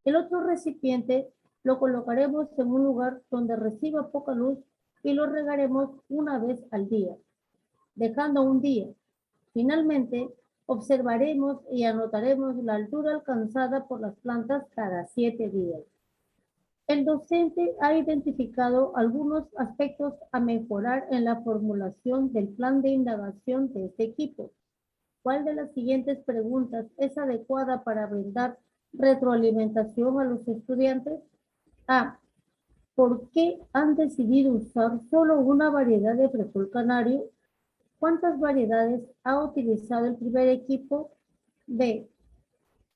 C: El otro recipiente lo colocaremos en un lugar donde reciba poca luz y lo regaremos una vez al día, dejando un día. Finalmente, observaremos y anotaremos la altura alcanzada por las plantas cada 7 días. El docente ha identificado algunos aspectos a mejorar en la formulación del plan de indagación de este equipo. ¿Cuál de las siguientes preguntas es adecuada para brindar retroalimentación a los estudiantes? A. ¿Por qué han decidido usar solo una variedad de frijol canario? ¿Cuántas variedades ha utilizado el primer equipo? B.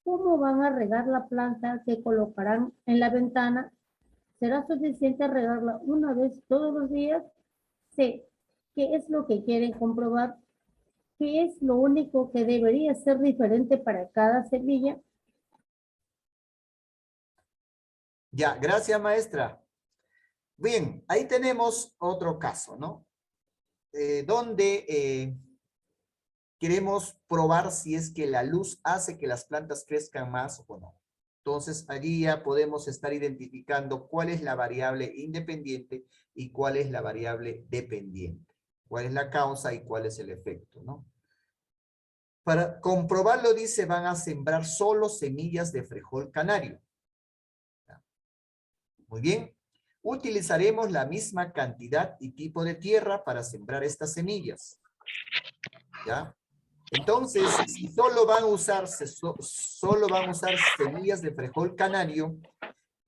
C: ¿Cómo van a regar la planta que colocarán en la ventana? ¿Será suficiente regarla una vez todos los días? C. ¿Qué es lo que quieren comprobar? ¿Qué es lo único que debería ser diferente para cada semilla?
B: Ya, gracias, maestra. Bien, ahí tenemos otro caso, ¿no? Donde queremos probar si es que la luz hace que las plantas crezcan más o no. Entonces, allí ya podemos estar identificando cuál es la variable independiente y cuál es la variable dependiente. Cuál es la causa y cuál es el efecto, ¿no? Para comprobarlo, dice, van a sembrar solo semillas de frijol canario. Muy bien. Utilizaremos la misma cantidad y tipo de tierra para sembrar estas semillas. ¿Ya? Entonces, si solo van a usar semillas de frijol canario,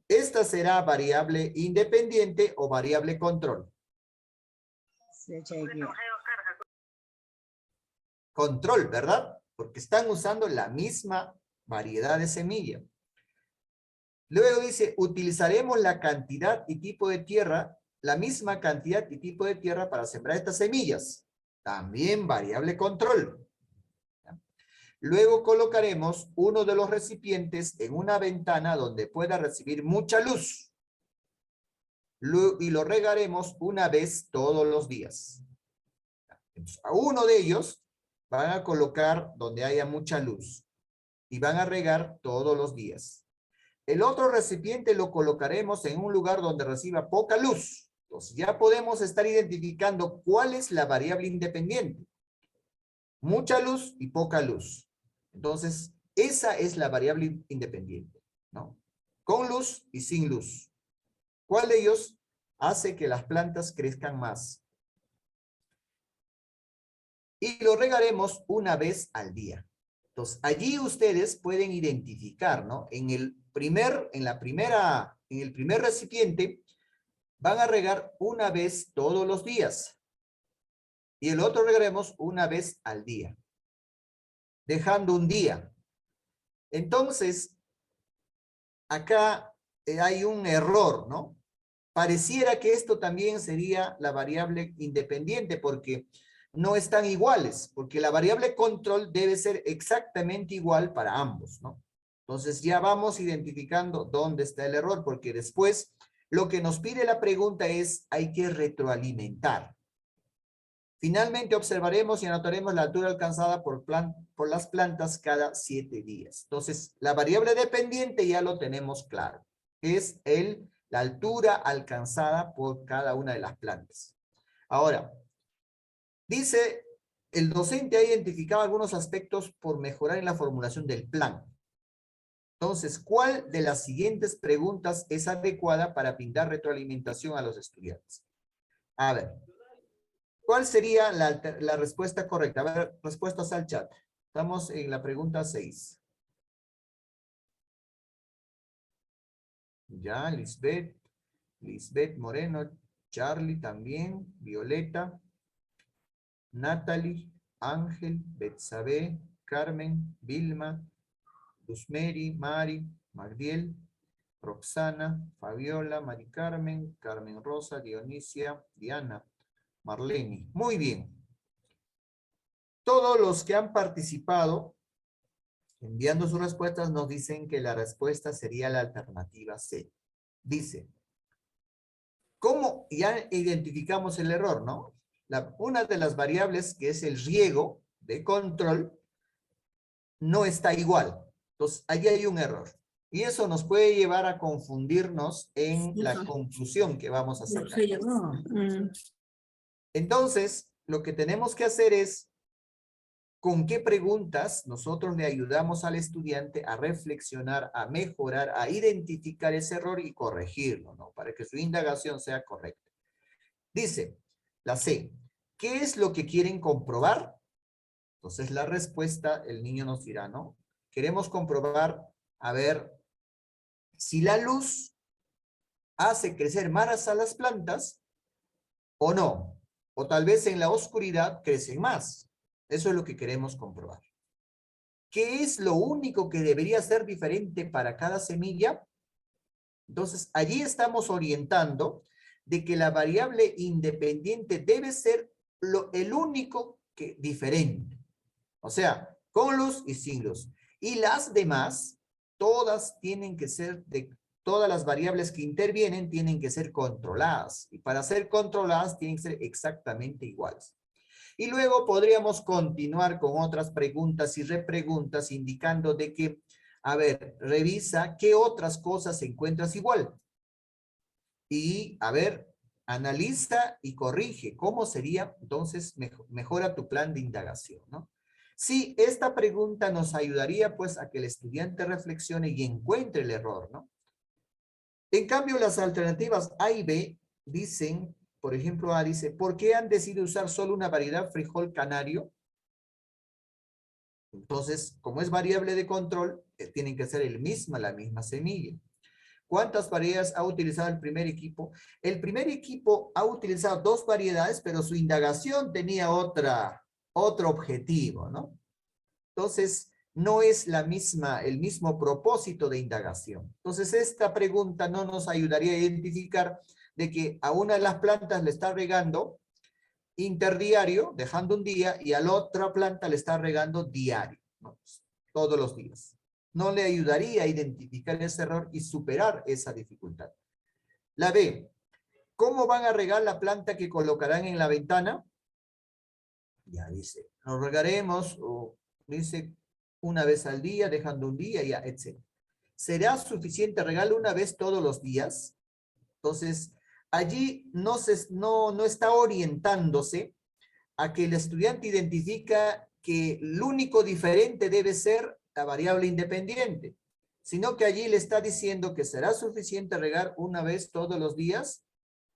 B: esta será variable independiente o variable control. Control, ¿verdad? Porque están usando la misma variedad de semilla. Luego dice, utilizaremos la cantidad y tipo de tierra, la misma cantidad y tipo de tierra para sembrar estas semillas. También variable control. Luego colocaremos uno de los recipientes en una ventana donde pueda recibir mucha luz. Y lo regaremos una vez todos los días. Entonces, a uno de ellos van a colocar donde haya mucha luz y van a regar todos los días. El otro recipiente lo colocaremos en un lugar donde reciba poca luz. Entonces ya podemos estar identificando cuál es la variable independiente. Mucha luz y poca luz. Entonces, esa es la variable independiente, ¿no? Con luz y sin luz. ¿Cuál de ellos hace que las plantas crezcan más? Y lo regaremos una vez al día. Entonces, allí ustedes pueden identificar, ¿no? En el primer recipiente van a regar una vez todos los días. Y el otro regaremos una vez al día, dejando un día. Entonces, acá hay un error, ¿no? Pareciera que esto también sería la variable independiente porque no están iguales, porque la variable control debe ser exactamente igual para ambos, ¿no? Entonces ya vamos identificando dónde está el error, porque después lo que nos pide la pregunta es, hay que retroalimentar. Finalmente observaremos y anotaremos la altura alcanzada por las plantas cada 7 días. Entonces, la variable dependiente ya lo tenemos claro. Es la altura alcanzada por cada una de las plantas. Ahora, dice, el docente ha identificado algunos aspectos por mejorar en la formulación del plan. Entonces, ¿cuál de las siguientes preguntas es adecuada para brindar retroalimentación a los estudiantes? A ver, ¿cuál sería la respuesta correcta? A ver, respuestas al chat. Estamos en la pregunta 6. Ya, Lisbeth Moreno, Charlie también, Violeta, Natalie, Ángel, Betsabe, Carmen, Vilma, Luzmeri, Mari, Magdiel, Roxana, Fabiola, Mari Carmen, Carmen Rosa, Dionisia, Diana, Marlene. Muy bien. Todos los que han participado enviando sus respuestas nos dicen que la respuesta sería la alternativa C. Dice, ¿cómo? Ya identificamos el error, ¿no? Una de las variables, que es el riego de control, no está igual. Entonces, allí hay un error. Y eso nos puede llevar a confundirnos en la conclusión que vamos a sacar. Entonces, lo que tenemos que hacer es, ¿con qué preguntas nosotros le ayudamos al estudiante a reflexionar, a mejorar, a identificar ese error y corregirlo, ¿no? Para que su indagación sea correcta. Dice, la C, ¿qué es lo que quieren comprobar? Entonces la respuesta, el niño nos dirá, ¿no? Queremos comprobar, a ver, si la luz hace crecer más a las plantas o no. O tal vez en la oscuridad crecen más. Eso es lo que queremos comprobar. ¿Qué es lo único que debería ser diferente para cada semilla? Entonces, allí estamos orientando de que la variable independiente debe ser el único que diferente. O sea, con luz y sin luz. Y las demás, todas tienen que ser, todas las variables que intervienen tienen que ser controladas. Y para ser controladas tienen que ser exactamente iguales. Y luego podríamos continuar con otras preguntas y repreguntas indicando de que, a ver, revisa qué otras cosas encuentras igual. Y, a ver, analiza y corrige. ¿Cómo sería? Entonces, mejora tu plan de indagación, ¿no? Sí, esta pregunta nos ayudaría, pues, a que el estudiante reflexione y encuentre el error, ¿no? En cambio, las alternativas A y B dicen... Por ejemplo, A dice, ¿por qué han decidido usar solo una variedad frijol canario? Entonces, como es variable de control, tienen que ser la misma semilla. ¿Cuántas variedades ha utilizado el primer equipo? El primer equipo ha utilizado 2 variedades, pero su indagación tenía otro objetivo, ¿no? Entonces, no es el mismo propósito de indagación. Entonces, esta pregunta no nos ayudaría a identificar de que a una de las plantas le está regando interdiario, dejando un día, y a la otra planta le está regando diario, ¿no? Todos los días. No le ayudaría a identificar ese error y superar esa dificultad. La B, ¿cómo van a regar la planta que colocarán en la ventana? Ya dice, nos regaremos, o dice, una vez al día, dejando un día, ya, etc. ¿Será suficiente regarlo una vez todos los días? Entonces, allí no está orientándose a que el estudiante identifica que el único diferente debe ser la variable independiente, sino que allí le está diciendo que será suficiente regar una vez todos los días,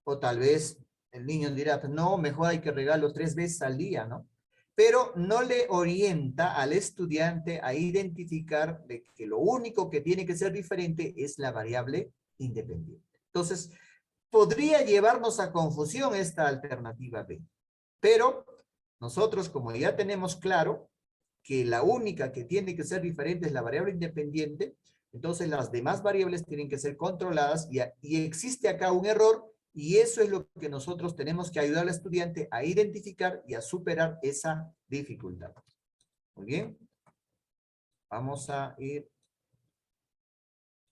B: o tal vez el niño dirá, pues no, mejor hay que regarlo 3 veces al día, ¿no? Pero no le orienta al estudiante a identificar de que lo único que tiene que ser diferente es la variable independiente. Entonces, podría llevarnos a confusión esta alternativa B. Pero nosotros, como ya tenemos claro que la única que tiene que ser diferente es la variable independiente, entonces las demás variables tienen que ser controladas y existe acá un error, y eso es lo que nosotros tenemos que ayudar al estudiante a identificar y a superar esa dificultad. Muy bien. Vamos a ir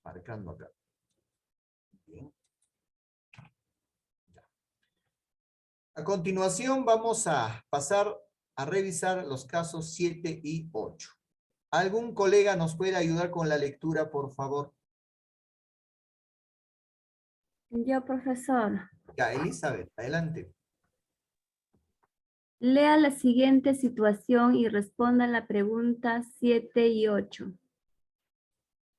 B: marcando acá. Bien. A continuación vamos a pasar a revisar los casos 7 y 8. ¿Algún colega nos puede ayudar con la lectura, por favor?
H: Yo, profesor.
B: Ya, Elizabeth, adelante.
H: Lea la siguiente situación y responda la pregunta 7 y 8.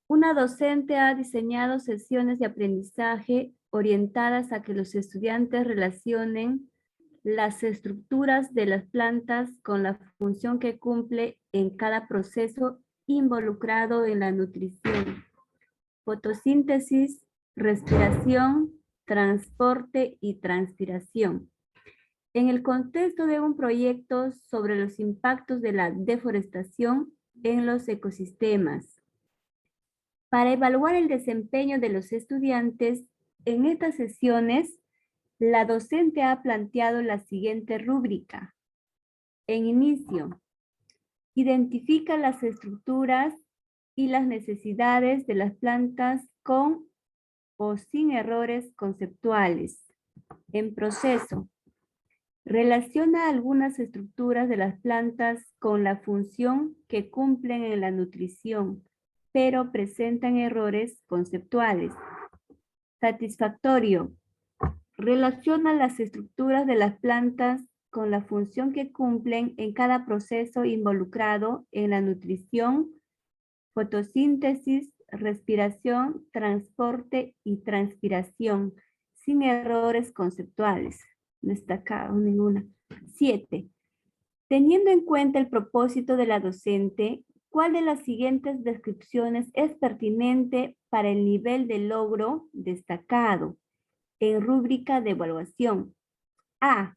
H: Una docente ha diseñado sesiones de aprendizaje orientadas a que los estudiantes relacionen las estructuras de las plantas con la función que cumple en cada proceso involucrado en la nutrición, fotosíntesis, respiración, transporte y transpiración. En el contexto de un proyecto sobre los impactos de la deforestación en los ecosistemas. Para evaluar el desempeño de los estudiantes, en estas sesiones, la docente ha planteado la siguiente rúbrica. En inicio, identifica las estructuras y las necesidades de las plantas con o sin errores conceptuales. En proceso, relaciona algunas estructuras de las plantas con la función que cumplen en la nutrición, pero presentan errores conceptuales. Satisfactorio. Relaciona las estructuras de las plantas con la función que cumplen en cada proceso involucrado en la nutrición, fotosíntesis, respiración, transporte y transpiración, sin errores conceptuales. Destacado ninguna. 7. Teniendo en cuenta el propósito de la docente, ¿cuál de las siguientes descripciones es pertinente para el nivel de logro destacado en rúbrica de evaluación? A.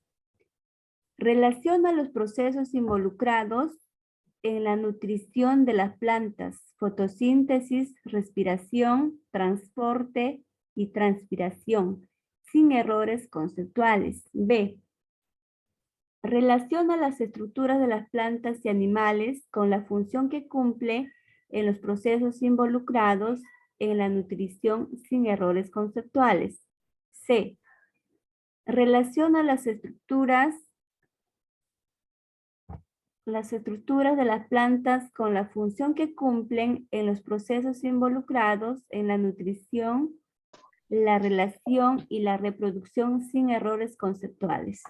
H: Relaciona los procesos involucrados en la nutrición de las plantas, fotosíntesis, respiración, transporte y transpiración, sin errores conceptuales. B. Relaciona las estructuras de las plantas y animales con la función que cumple en los procesos involucrados en la nutrición sin errores conceptuales. C. Relaciona las estructuras de las plantas con la función que cumplen en los procesos involucrados en la nutrición, la relación y la reproducción sin errores conceptuales.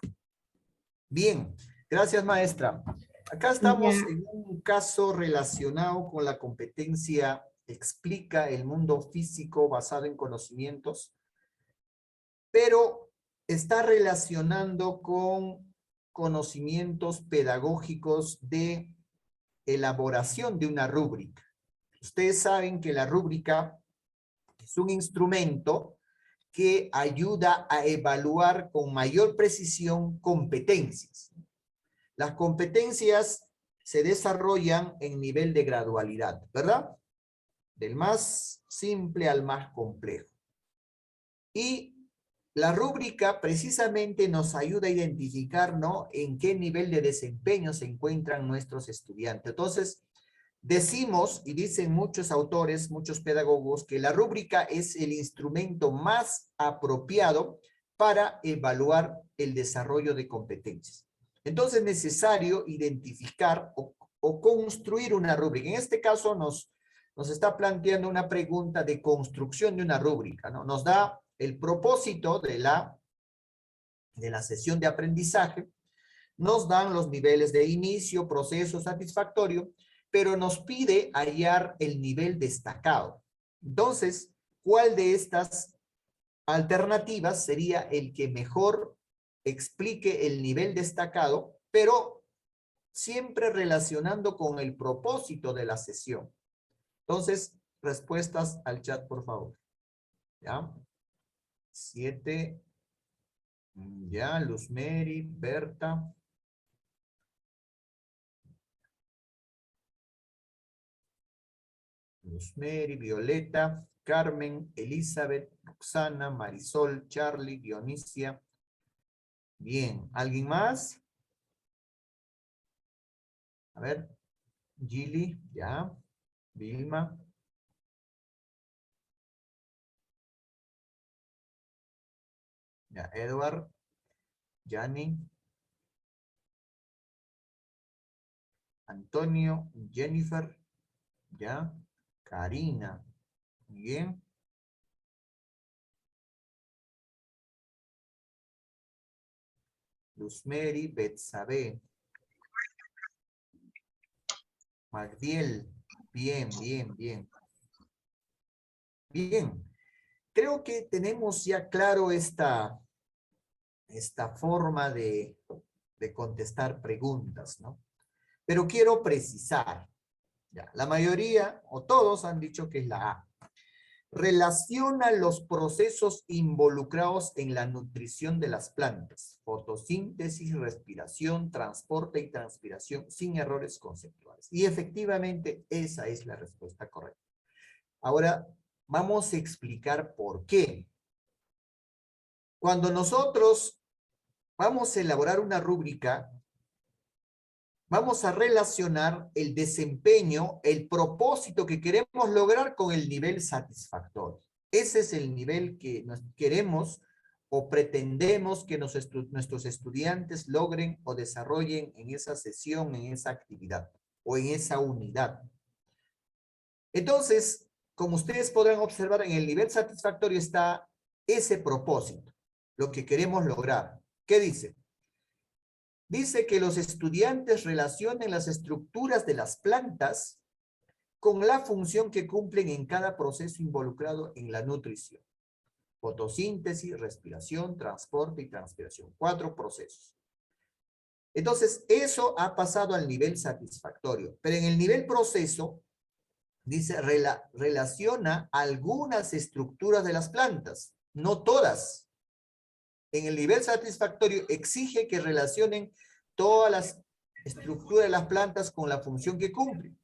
B: Bien, gracias maestra. Acá estamos
H: Ya.
B: en un caso relacionado con la competencia explica el mundo físico basado en conocimientos, pero está relacionando con conocimientos pedagógicos de elaboración de una rúbrica. Ustedes saben que la rúbrica es un instrumento que ayuda a evaluar con mayor precisión competencias. Las competencias se desarrollan en nivel de gradualidad, ¿verdad? Del más simple al más complejo. Y la rúbrica precisamente nos ayuda a identificar, ¿no?, en qué nivel de desempeño se encuentran nuestros estudiantes. Entonces, decimos, y dicen muchos autores, muchos pedagogos, que la rúbrica es el instrumento más apropiado para evaluar el desarrollo de competencias. Entonces es necesario identificar o construir una rúbrica. En este caso nos está planteando una pregunta de construcción de una rúbrica, ¿no? Nos da el propósito de la sesión de aprendizaje, nos dan los niveles de inicio, proceso, satisfactorio, pero nos pide hallar el nivel destacado. Entonces, ¿cuál de estas alternativas sería el que mejor explique el nivel destacado, pero siempre relacionando con el propósito de la sesión? Entonces, respuestas al chat, por favor. ¿Ya? 7. Ya, Luz Mary, Berta. Luz Mary, Violeta, Carmen, Elizabeth, Roxana, Marisol, Charlie, Dionisia. Bien, ¿alguien más? A ver, Gili, ya. Vilma. Ya, Edward, Yanni. Antonio, Jennifer, ya. Karina, bien. Luz Mary, Betsabe. Magdiel, bien, bien, bien. Bien, creo que tenemos ya claro esta forma de contestar preguntas, ¿no? Pero quiero precisar. Ya, la mayoría o todos han dicho que es la A. Relaciona los procesos involucrados en la nutrición de las plantas, fotosíntesis, respiración, transporte y transpiración, sin errores conceptuales. Y efectivamente, esa es la respuesta correcta. Ahora, vamos a explicar por qué. Cuando nosotros vamos a elaborar una rúbrica, vamos a relacionar el desempeño, el propósito que queremos lograr con el nivel satisfactorio. Ese es el nivel que nos queremos o pretendemos que nuestros estudiantes logren o desarrollen en esa sesión, en esa actividad o en esa unidad. Entonces, como ustedes podrán observar, en el nivel satisfactorio está ese propósito, lo que queremos lograr. ¿Qué dice? Dice que los estudiantes relacionen las estructuras de las plantas con la función que cumplen en cada proceso involucrado en la nutrición. Fotosíntesis, respiración, transporte y transpiración. 4 procesos. Entonces, eso ha pasado al nivel satisfactorio. Pero en el nivel proceso, dice, relaciona algunas estructuras de las plantas, no todas. En el nivel satisfactorio exige que relacionen todas las estructuras de las plantas con la función que cumplen.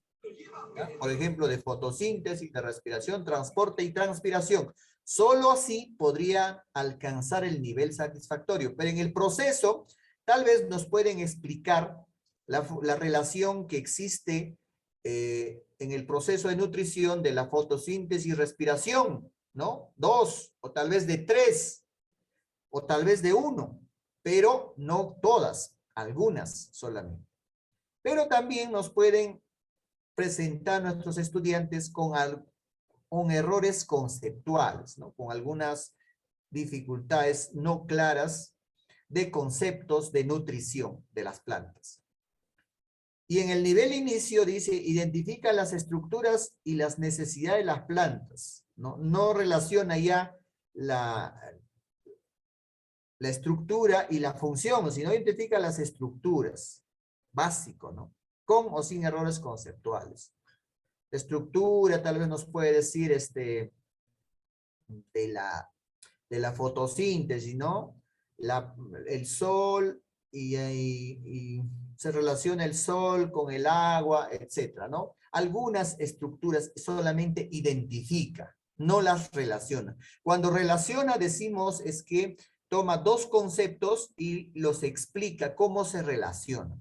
B: ¿Ya? Por ejemplo, de fotosíntesis, de respiración, transporte y transpiración. Solo así podría alcanzar el nivel satisfactorio. Pero en el proceso, tal vez nos pueden explicar la relación que existe en el proceso de nutrición de la fotosíntesis y respiración, ¿no? 2, o tal vez de 3, o tal vez de 1, pero no todas, algunas solamente. Pero también nos pueden presentar nuestros estudiantes con errores conceptuales, ¿no? Con algunas dificultades no claras de conceptos de nutrición de las plantas. Y en el nivel inicio dice, identifica las estructuras y las necesidades de las plantas, ¿no? No relaciona ya la estructura y la función, sino identifica las estructuras, básico, ¿no? Con o sin errores conceptuales. La estructura tal vez nos puede decir de la fotosíntesis, ¿no? El sol y se relaciona el sol con el agua, etcétera, ¿no? Algunas estructuras solamente identifica, no las relaciona. Cuando relaciona, decimos, es que toma 2 conceptos y los explica cómo se relacionan.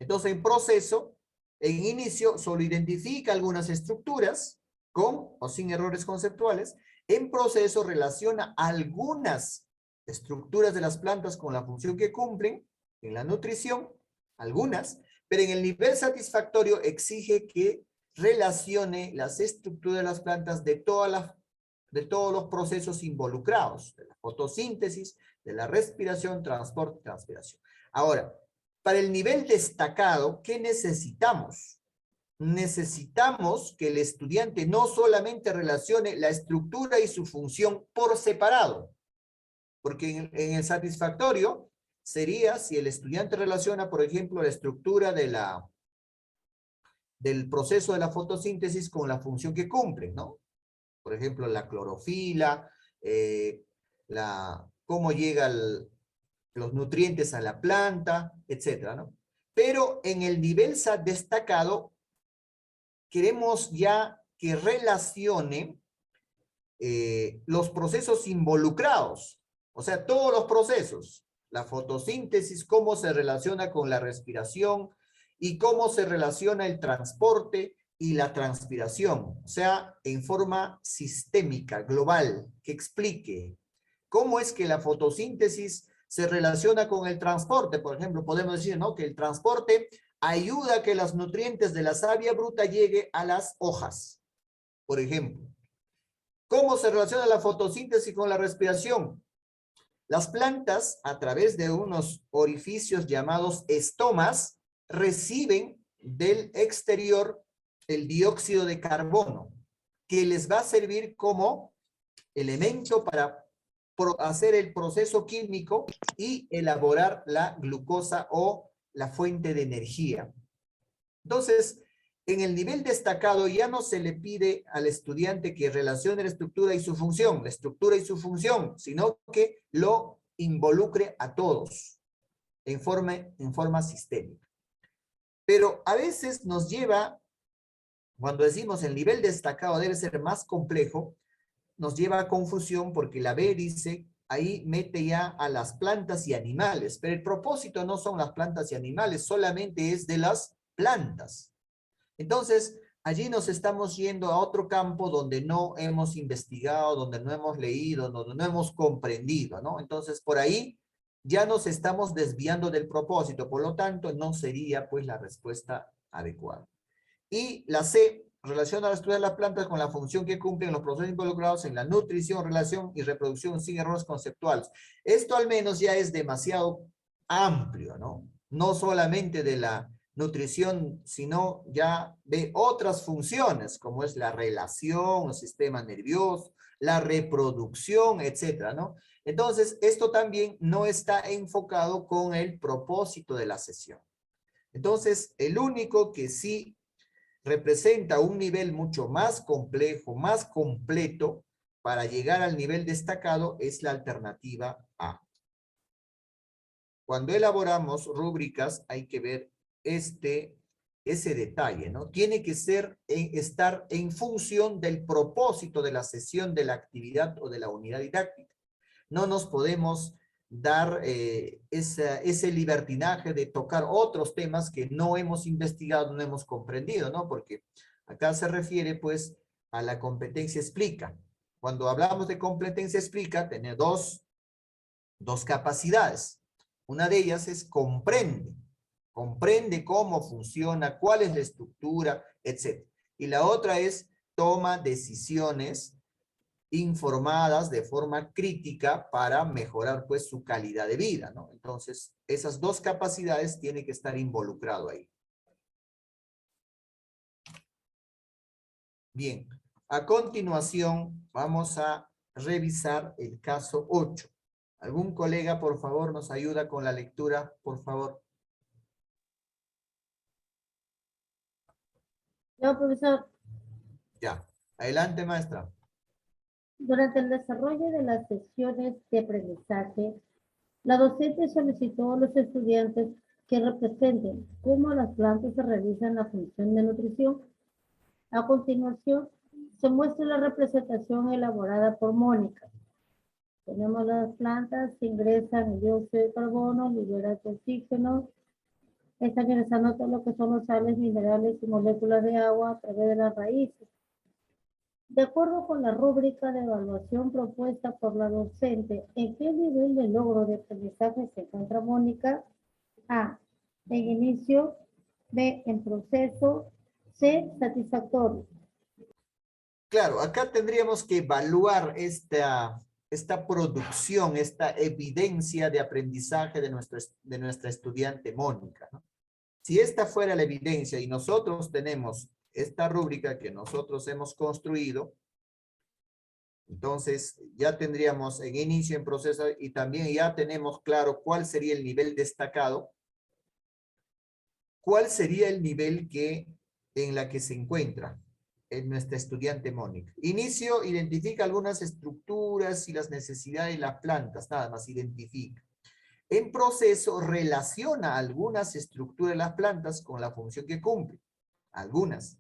B: Entonces, en proceso, en inicio, solo identifica algunas estructuras con o sin errores conceptuales. En proceso, relaciona algunas estructuras de las plantas con la función que cumplen en la nutrición, algunas, pero en el nivel satisfactorio exige que relacione las estructuras de las plantas de todos los procesos involucrados, de la fotosíntesis, de la respiración, transporte, transpiración. Ahora, para el nivel destacado, ¿qué necesitamos? Necesitamos que el estudiante no solamente relacione la estructura y su función por separado, porque en el satisfactorio sería si el estudiante relaciona, por ejemplo, la estructura del proceso de la fotosíntesis con la función que cumple, ¿no? Por ejemplo, la clorofila, cómo llegan los nutrientes a la planta, etcétera, ¿no? Pero en el nivel destacado, queremos ya que relacione los procesos involucrados, o sea, todos los procesos, la fotosíntesis, cómo se relaciona con la respiración y cómo se relaciona el transporte y la transpiración, o sea, en forma sistémica, global, que explique cómo es que la fotosíntesis se relaciona con el transporte. Por ejemplo, podemos decir, ¿no?, que el transporte ayuda a que los nutrientes de la savia bruta llegue a las hojas, por ejemplo. ¿Cómo se relaciona la fotosíntesis con la respiración? Las plantas, a través de unos orificios llamados estomas, reciben del exterior el dióxido de carbono, que les va a servir como elemento para hacer el proceso químico y elaborar la glucosa o la fuente de energía. Entonces, En el nivel destacado ya no se le pide al estudiante que relacione la estructura y su función, sino que lo involucre a todos en forma sistémica. Pero a veces nos lleva, cuando decimos el nivel destacado debe ser más complejo, nos lleva a confusión porque la B dice, ahí mete ya a las plantas y animales, pero el propósito no son las plantas y animales, solamente es de las plantas. Entonces, allí nos estamos yendo a otro campo donde no hemos investigado, donde no hemos leído, donde no hemos comprendido, ¿no? Entonces, por ahí ya nos estamos desviando del propósito, por lo tanto, no sería pues la respuesta adecuada. Y la C, relaciona la estructura de las plantas con la función que cumplen los procesos involucrados en la nutrición, relación y reproducción sin errores conceptuales. Esto al menos ya es demasiado amplio, ¿no? No solamente de la nutrición, sino ya de otras funciones, como es la relación, el sistema nervioso, la reproducción, etcétera, ¿no? Entonces, esto también no está enfocado con el propósito de la sesión. Entonces, el único que sí representa un nivel mucho más complejo, más completo, para llegar al nivel destacado es la alternativa A. Cuando elaboramos rúbricas hay que ver ese detalle, ¿no? Tiene que estar en función del propósito de la sesión, de la actividad o de la unidad didáctica. No nos podemos dar ese libertinaje de tocar otros temas que no hemos investigado, no hemos comprendido, ¿no? Porque acá se refiere, pues, a la competencia explica. Cuando hablamos de competencia explica, tiene dos capacidades. Una de ellas es comprende. Comprende cómo funciona, cuál es la estructura, etc. Y la otra es toma decisiones informadas de forma crítica para mejorar pues su calidad de vida, ¿no? Entonces, esas dos capacidades tienen que estar involucrado ahí. Bien, a continuación vamos a revisar el caso 8. ¿Algún colega, por favor, nos ayuda con la lectura, por favor?
C: Yo, profesor,
B: Ya. Adelante, maestra.
C: durante el desarrollo de las sesiones de aprendizaje, la docente solicitó a los estudiantes que representen cómo las plantas realizan la función de nutrición. A continuación, se muestra la representación elaborada por Mónica. Tenemos las plantas que ingresan el dióxido de carbono, liberan oxígeno, están ingresando todo lo que son los sales, minerales y moléculas de agua a través de las raíces. De acuerdo con la rúbrica de evaluación propuesta por la docente, ¿en qué nivel de logro de aprendizaje se encuentra Mónica? A, en inicio, B, en proceso, C, satisfactorio.
B: Claro, acá tendríamos que evaluar esta producción, esta evidencia de aprendizaje de nuestra estudiante Mónica, ¿no? Si esta fuera la evidencia y nosotros tenemos esta rúbrica que nosotros hemos construido, entonces ya tendríamos en inicio, en proceso, y también ya tenemos claro cuál sería el nivel destacado, cuál sería el nivel en la que se encuentra en nuestra estudiante Mónica. Inicio, identifica algunas estructuras y las necesidades de las plantas, nada más identifica. En proceso, relaciona algunas estructuras de las plantas con la función que cumple. Algunas.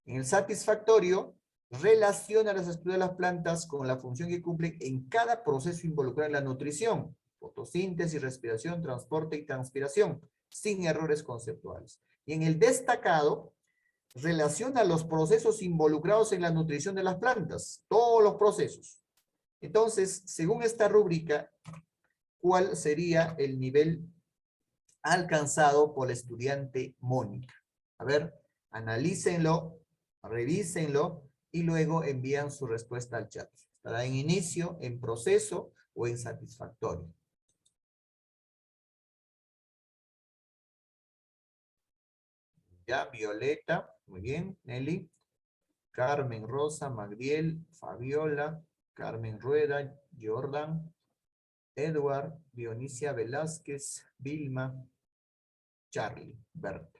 B: En el satisfactorio, relaciona las estructuras de las plantas con la función que cumplen en cada proceso involucrado en la nutrición. Fotosíntesis, respiración, transporte y transpiración, sin errores conceptuales. Y en el destacado, relaciona los procesos involucrados en la nutrición de las plantas. Todos los procesos. Entonces, según esta rúbrica, ¿cuál sería el nivel alcanzado por la estudiante Mónica? A ver, analícenlo, revísenlo y luego envían su respuesta al chat. ¿Estará en inicio, en proceso o en satisfactorio? Ya, Violeta, muy bien, Nelly, Carmen, Rosa, Magdiel, Fabiola, Carmen Rueda, Jordan, Edward, Dionisia Velázquez, Vilma, Charlie, Berta.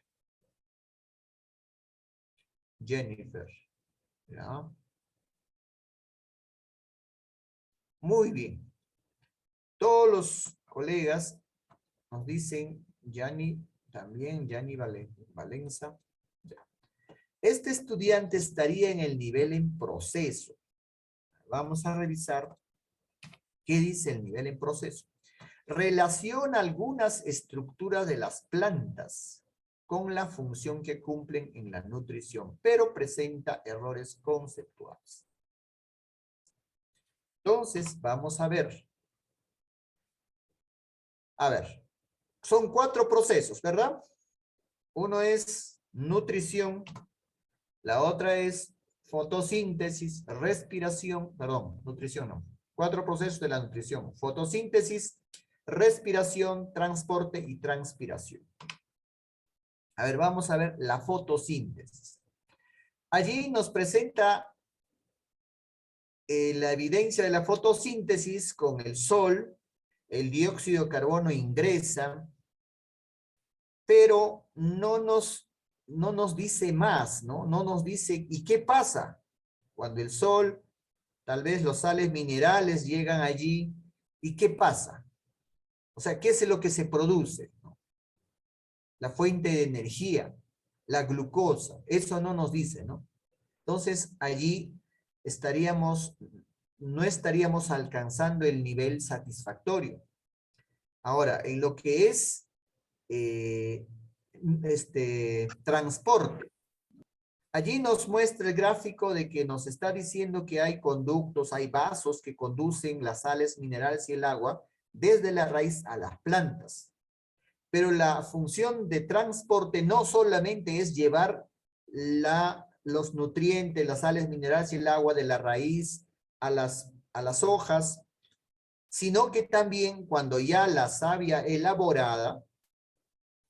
B: Jennifer. ¿Ya? Muy bien. Todos los colegas nos dicen, Yani, también, Yani Valenza. Ya. Este estudiante estaría en el nivel en proceso. Vamos a revisar qué dice el nivel en proceso. Relaciona algunas estructuras de las plantas con la función que cumplen en la nutrición, pero presenta errores conceptuales. Entonces, vamos a ver. A ver, son 4 procesos, ¿verdad? Uno es nutrición, la otra es fotosíntesis, respiración, perdón, nutrición no. 4 procesos de la nutrición: fotosíntesis, respiración, transporte y transpiración. A ver, vamos a ver la fotosíntesis. Allí nos presenta la evidencia de la fotosíntesis con el sol. El dióxido de carbono ingresa, pero no nos dice más, ¿no? No nos dice, ¿y qué pasa? Cuando el sol, tal vez los sales minerales llegan allí, ¿y qué pasa? O sea, ¿qué es lo que se produce? ¿No? La fuente de energía, la glucosa, eso no nos dice, ¿no? Entonces, allí no estaríamos alcanzando el nivel satisfactorio. Ahora, en lo que es transporte, allí nos muestra el gráfico de que nos está diciendo que hay conductos, hay vasos que conducen las sales minerales y el agua desde la raíz a las plantas. Pero la función de transporte no solamente es llevar los nutrientes, las sales minerales y el agua de la raíz a las hojas, sino que también cuando ya la savia elaborada,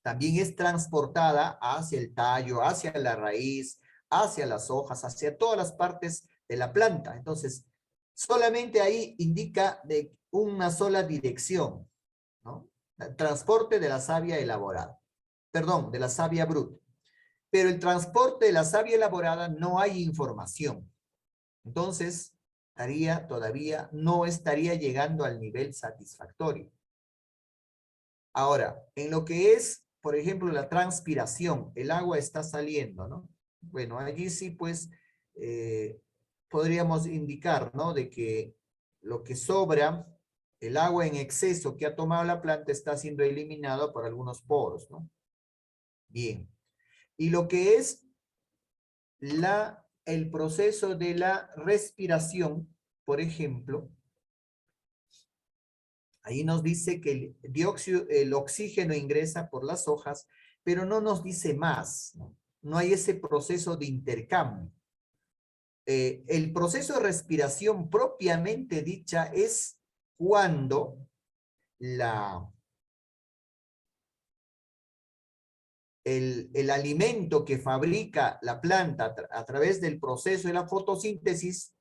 B: también es transportada hacia el tallo, hacia la raíz, hacia las hojas, hacia todas las partes de la planta. Entonces, solamente ahí indica de una sola dirección, ¿no? El transporte de la savia elaborada. Perdón, de la savia bruta. Pero el transporte de la savia elaborada no hay información. Entonces, todavía no estaría llegando al nivel satisfactorio. Ahora, en lo que es, por ejemplo, la transpiración, el agua está saliendo, ¿no? Bueno, allí sí, pues, podríamos indicar, ¿no? De que lo que sobra, el agua en exceso que ha tomado la planta está siendo eliminado por algunos poros, ¿no? Bien. Y lo que es el proceso de la respiración, por ejemplo, ahí nos dice que el oxígeno ingresa por las hojas, pero no nos dice más, ¿no? No hay ese proceso de intercambio. El proceso de respiración propiamente dicha es cuando el alimento que fabrica la planta a través del proceso de la fotosíntesis,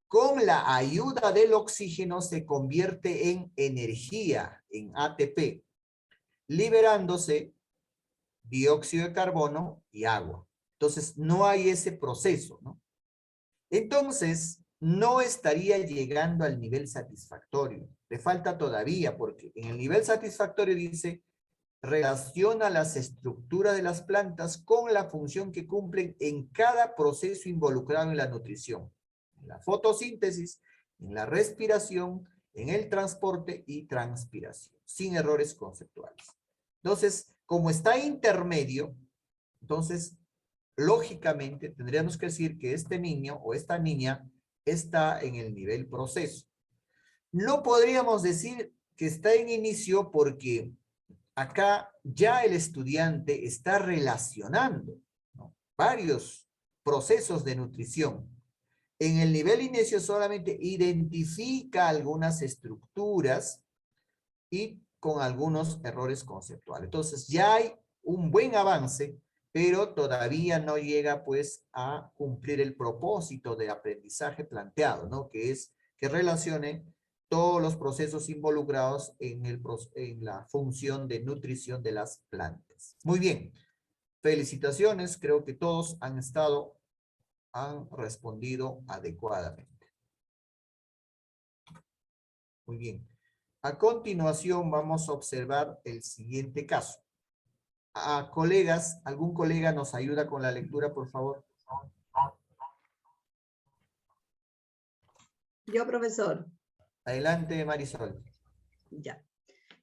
B: con la ayuda del oxígeno se convierte en energía, en ATP, liberándose dióxido de carbono y agua. Entonces, no hay ese proceso, ¿no? Entonces, no estaría llegando al nivel satisfactorio. Le falta todavía, porque en el nivel satisfactorio dice, relaciona las estructuras de las plantas con la función que cumplen en cada proceso involucrado en la nutrición. En la fotosíntesis, en la respiración, en el transporte y transpiración, sin errores conceptuales. Entonces, como está intermedio, entonces, lógicamente, tendríamos que decir que este niño o esta niña está en el nivel proceso. No podríamos decir que está en inicio porque acá ya el estudiante está relacionando, ¿no?, varios procesos de nutrición. En el nivel inicio solamente identifica algunas estructuras y con algunos errores conceptuales. Entonces ya hay un buen avance, pero todavía no llega pues a cumplir el propósito de aprendizaje planteado, ¿no? Que es que relacione todos los procesos involucrados en la función de nutrición de las plantas. Muy bien, felicitaciones, creo que todos han estado han respondido adecuadamente. Muy bien. A continuación vamos a observar el siguiente caso. Colegas, ¿algún colega nos ayuda con la lectura, por favor?
F: Yo, profesor.
B: Adelante, Marisol.
F: Ya.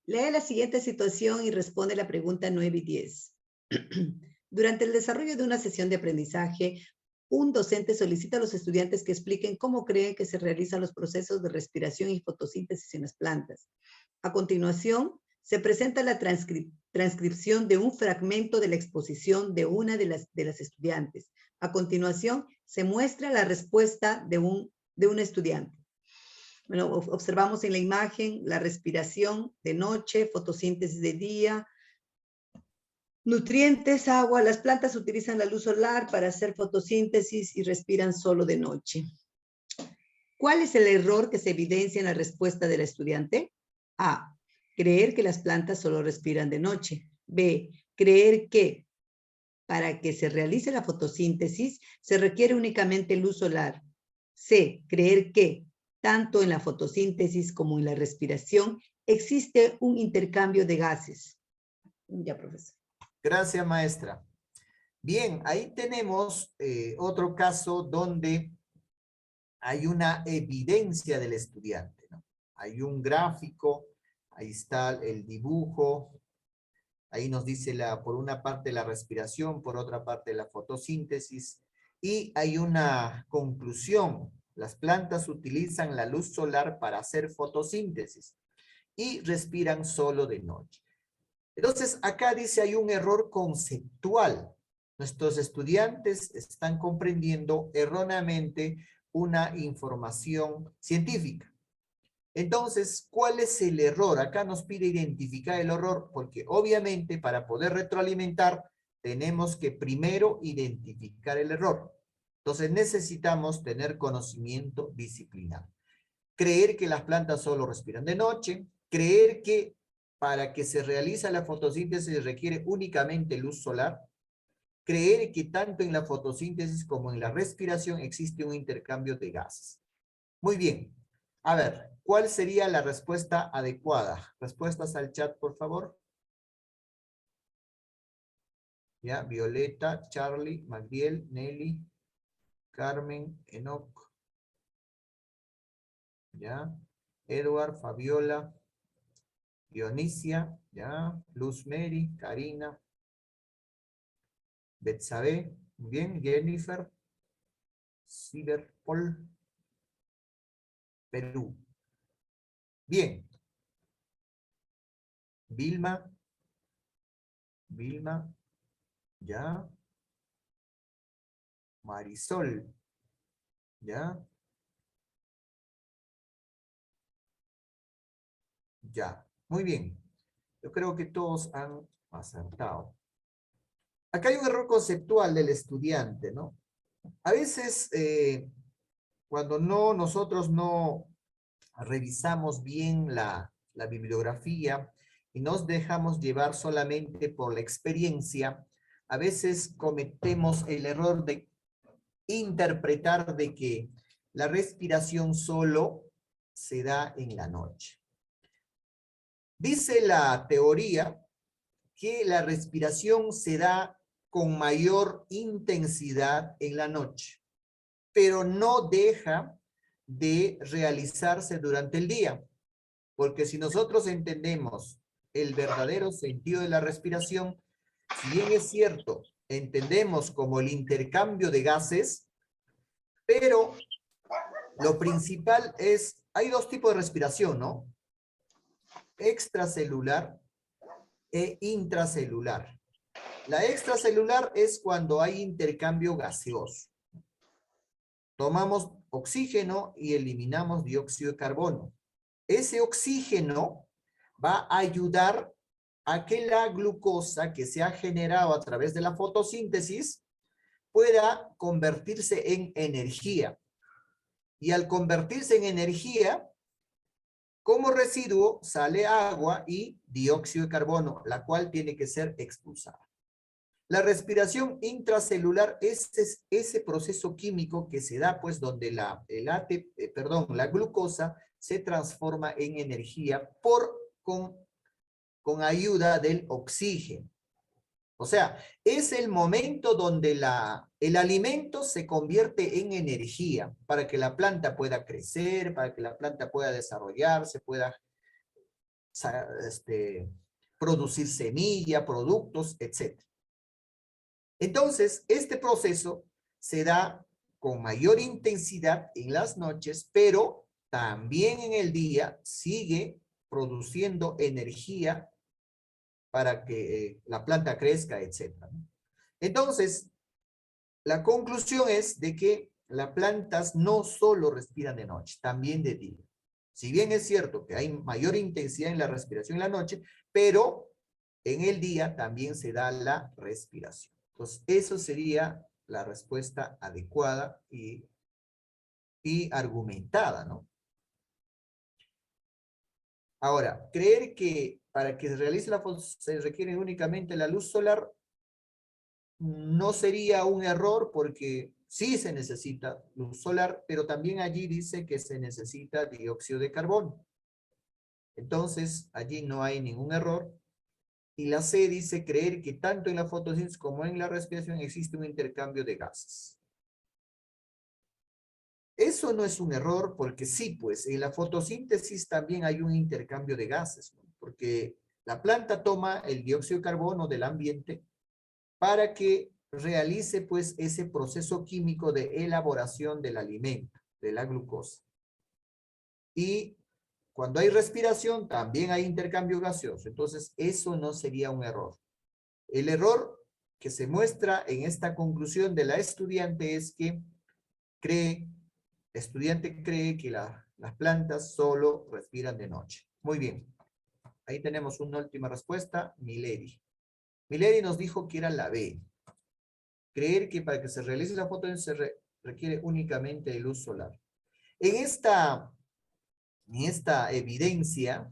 F: Lee la siguiente situación y responde la pregunta 9 y 10. Durante el desarrollo de una sesión de aprendizaje, un docente solicita a los estudiantes que expliquen cómo creen que se realizan los procesos de respiración y fotosíntesis en las plantas. A continuación, se presenta la transcripción de un fragmento de la exposición de una de las estudiantes. A continuación, se muestra la respuesta de un estudiante. Bueno, observamos en la imagen la respiración de noche, fotosíntesis de día, nutrientes, agua. Las plantas utilizan la luz solar para hacer fotosíntesis y respiran solo de noche. ¿Cuál es el error que se evidencia en la respuesta del estudiante? A. Creer que las plantas solo respiran de noche. B. Creer que para que se realice la fotosíntesis se requiere únicamente luz solar. C. Creer que tanto en la fotosíntesis como en la respiración existe un intercambio de gases. Ya, profesor.
B: Gracias, maestra. Bien, ahí tenemos otro caso donde hay una evidencia del estudiante, ¿no? Hay un gráfico, ahí está el dibujo, ahí nos dice por una parte la respiración, por otra parte la fotosíntesis, y hay una conclusión. Las plantas utilizan la luz solar para hacer fotosíntesis y respiran solo de noche. Entonces, acá dice hay un error conceptual. Nuestros estudiantes están comprendiendo erróneamente una información científica. Entonces, ¿cuál es el error? Acá nos pide identificar el error, porque obviamente para poder retroalimentar tenemos que primero identificar el error. Entonces necesitamos tener conocimiento disciplinar. Creer que las plantas solo respiran de noche, creer que para que se realice la fotosíntesis requiere únicamente luz solar, creer que tanto en la fotosíntesis como en la respiración existe un intercambio de gases. Muy bien. A ver, ¿cuál sería la respuesta adecuada? Respuestas al chat, por favor. Ya, Violeta, Charlie, Magdiel, Nelly, Carmen, Enoch. Ya, Edward, Fabiola, Dionisia, ya, Luz Mary, Karina, Betsabe, bien, Jennifer, Ciberpol, Perú. Bien. Vilma, ya. Marisol, ya. Ya, muy bien. Yo creo que todos han acertado. Acá hay un error conceptual del estudiante, ¿no? A veces, cuando nosotros no revisamos bien la bibliografía y nos dejamos llevar solamente por la experiencia, a veces cometemos el error de interpretar de que la respiración solo se da en la noche. Dice la teoría que la respiración se da con mayor intensidad en la noche, pero no deja de realizarse durante el día, porque si nosotros entendemos el verdadero sentido de la respiración, si bien es cierto, entendemos como el intercambio de gases, pero lo principal es, hay dos tipos de respiración, ¿no? Extracelular e intracelular. La extracelular es cuando hay intercambio gaseoso. Tomamos oxígeno y eliminamos dióxido de carbono. Ese oxígeno va a ayudar a que la glucosa que se ha generado a través de la fotosíntesis pueda convertirse en energía. Y al convertirse en energía, como residuo sale agua y dióxido de carbono, la cual tiene que ser expulsada. La respiración intracelular es ese proceso químico que se da pues donde la glucosa se transforma en energía con ayuda del oxígeno. O sea, es el momento donde el alimento se convierte en energía para que la planta pueda crecer, para que la planta pueda desarrollarse, pueda producir semilla, productos, etc. Entonces, este proceso se da con mayor intensidad en las noches, pero también en el día sigue produciendo energía para que la planta crezca, etc. Entonces, la conclusión es de que las plantas no solo respiran de noche, también de día. Si bien es cierto que hay mayor intensidad en la respiración en la noche, pero en el día también se da la respiración. Entonces, eso sería la respuesta adecuada y argumentada, ¿no? Ahora, creer que para que se realice la foto se requiere únicamente la luz solar no sería un error porque sí se necesita luz solar, pero también allí dice que se necesita dióxido de carbono. Entonces, allí no hay ningún error. Y la C dice creer que tanto en la fotosíntesis como en la respiración existe un intercambio de gases. Eso no es un error porque sí, pues en la fotosíntesis también hay un intercambio de gases, ¿no? Porque la planta toma el dióxido de carbono del ambiente para que realice pues ese proceso químico de elaboración del alimento, de la glucosa. Y cuando hay respiración también hay intercambio gaseoso, entonces eso no sería un error. El error que se muestra en esta conclusión de la estudiante es que la estudiante cree que las plantas solo respiran de noche. Muy bien. Ahí tenemos una última respuesta, Milady. Milady nos dijo que era la B. Creer que para que se realice la fotosíntesis se requiere únicamente de luz solar. En esta evidencia,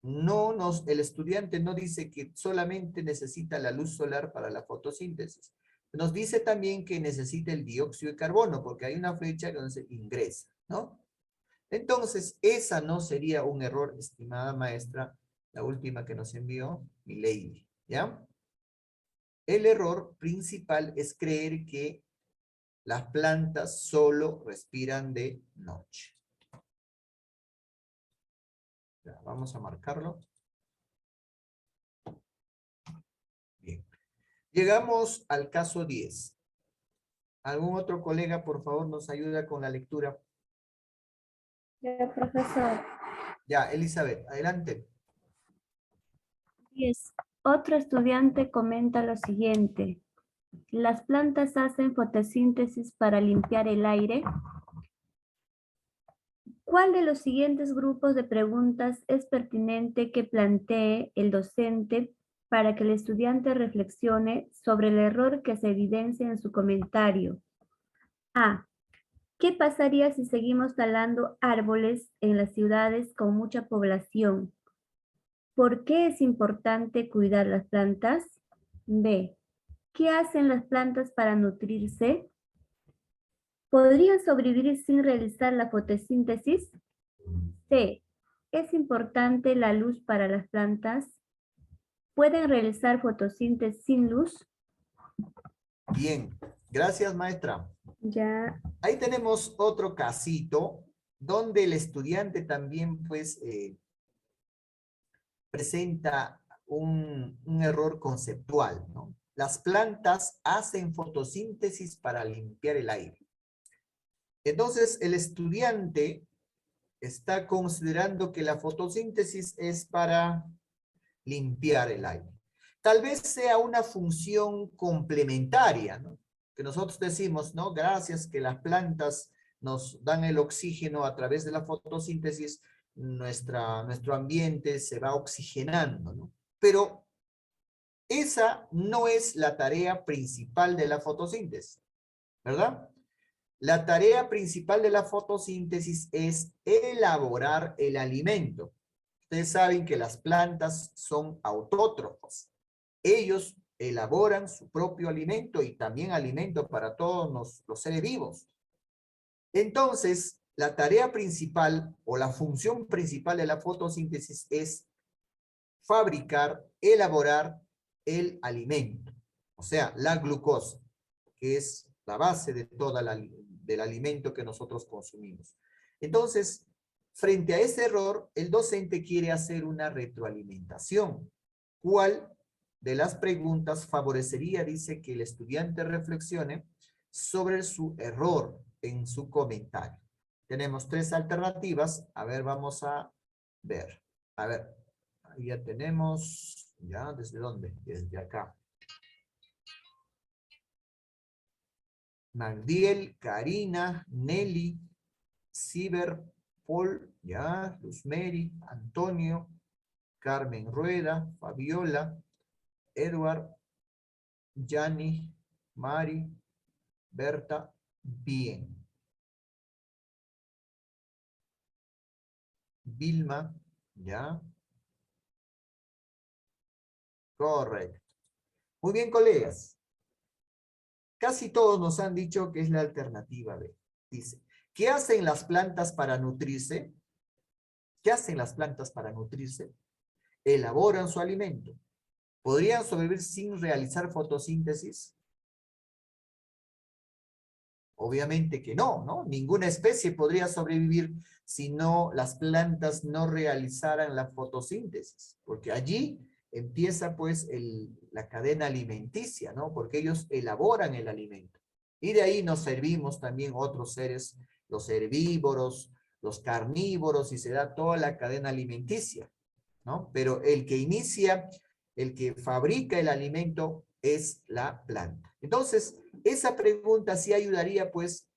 B: el estudiante no dice que solamente necesita la luz solar para la fotosíntesis. Nos dice también que necesita el dióxido de carbono, porque hay una flecha donde se ingresa, ¿no? Entonces, esa no sería un error, estimada maestra, la última que nos envió, Milady, ¿ya? El error principal es creer que las plantas solo respiran de noche. Ya, vamos a marcarlo. Bien. Llegamos al caso 10. ¿Algún otro colega, por favor, nos ayuda con la lectura?
C: Ya, profesor.
B: Ya, Elizabeth, adelante.
H: 10. Otro estudiante comenta lo siguiente. ¿Las plantas hacen fotosíntesis para limpiar el aire? ¿Cuál de los siguientes grupos de preguntas es pertinente que plantee el docente para que el estudiante reflexione sobre el error que se evidencia en su comentario? A. ¿Qué pasaría si seguimos talando árboles en las ciudades con mucha población? ¿Por qué es importante cuidar las plantas? B. ¿Qué hacen las plantas para nutrirse? ¿Podrían sobrevivir sin realizar la fotosíntesis? C. ¿Es importante la luz para las plantas? ¿Pueden realizar fotosíntesis sin luz?
B: Bien, gracias, maestra.
H: Ya.
B: Ahí tenemos otro casito donde el estudiante también, pues, presenta un error conceptual, ¿no? Las plantas hacen fotosíntesis para limpiar el aire. Entonces, el estudiante está considerando que la fotosíntesis es para limpiar el aire. Tal vez sea una función complementaria, ¿no? Que nosotros decimos, ¿no? Gracias que las plantas nos dan el oxígeno a través de la fotosíntesis, nuestro ambiente se va oxigenando, ¿no? Pero esa no es la tarea principal de la fotosíntesis, ¿verdad? La tarea principal de la fotosíntesis es elaborar el alimento. Ustedes saben que las plantas son autótrofos. Ellos elaboran su propio alimento y también alimento para todos los seres vivos. Entonces, la tarea principal o la función principal de la fotosíntesis es fabricar, elaborar el alimento, o sea, la glucosa, que es la base de del alimento que nosotros consumimos. Entonces, frente a ese error, el docente quiere hacer una retroalimentación. ¿Cuál de las preguntas favorecería, dice, que el estudiante reflexione sobre su error en su comentario? Tenemos 3 alternativas. A ver, vamos a ver. A ver, ahí ya tenemos, ¿ya? ¿Desde dónde? Desde acá. Magdiel, Karina, Nelly, Ciber, Paul, ya, Luzmeri, Antonio, Carmen Rueda, Fabiola, Edward, Yani, Mari, Berta, bien. Vilma, ya. Correcto. Muy bien, colegas. Casi todos nos han dicho que es la alternativa B. Dice, ¿qué hacen las plantas para nutrirse? ¿Qué hacen las plantas para nutrirse? Elaboran su alimento. ¿Podrían sobrevivir sin realizar fotosíntesis? Obviamente que no, ¿no? Ninguna especie podría sobrevivir si no las plantas no realizaran la fotosíntesis, porque allí empieza pues la cadena alimenticia, ¿no? Porque ellos elaboran el alimento. Y de ahí nos servimos también otros seres, los herbívoros, los carnívoros, y se da toda la cadena alimenticia, ¿no? Pero el que inicia, el que fabrica el alimento es la planta. Entonces, esa pregunta sí ayudaría pues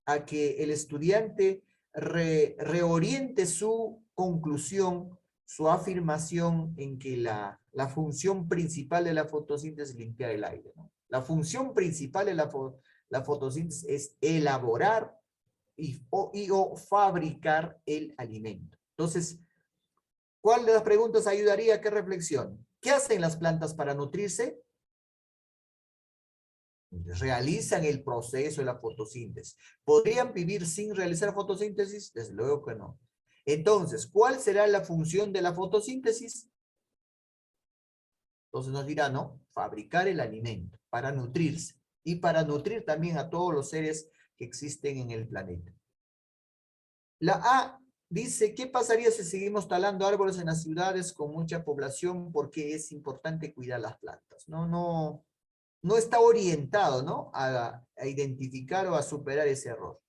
B: a que el estudiante reoriente su conclusión, su afirmación en que la función principal de la fotosíntesis es limpiar el aire, ¿no? La función principal de la fotosíntesis es elaborar o fabricar el alimento. Entonces, ¿cuál de las preguntas ayudaría a qué reflexión? ¿Qué hacen las plantas para nutrirse? Realizan el proceso de la fotosíntesis. ¿Podrían vivir sin realizar fotosíntesis? Desde luego que no. Entonces, ¿cuál será la función de la fotosíntesis? Entonces nos dirá, ¿no? Fabricar el alimento para nutrirse y para nutrir también a todos los seres que existen en el planeta. La A dice, ¿qué pasaría si seguimos talando árboles en las ciudades con mucha población? Porque es importante cuidar las plantas. No está orientado, ¿no? a identificar o a superar ese error.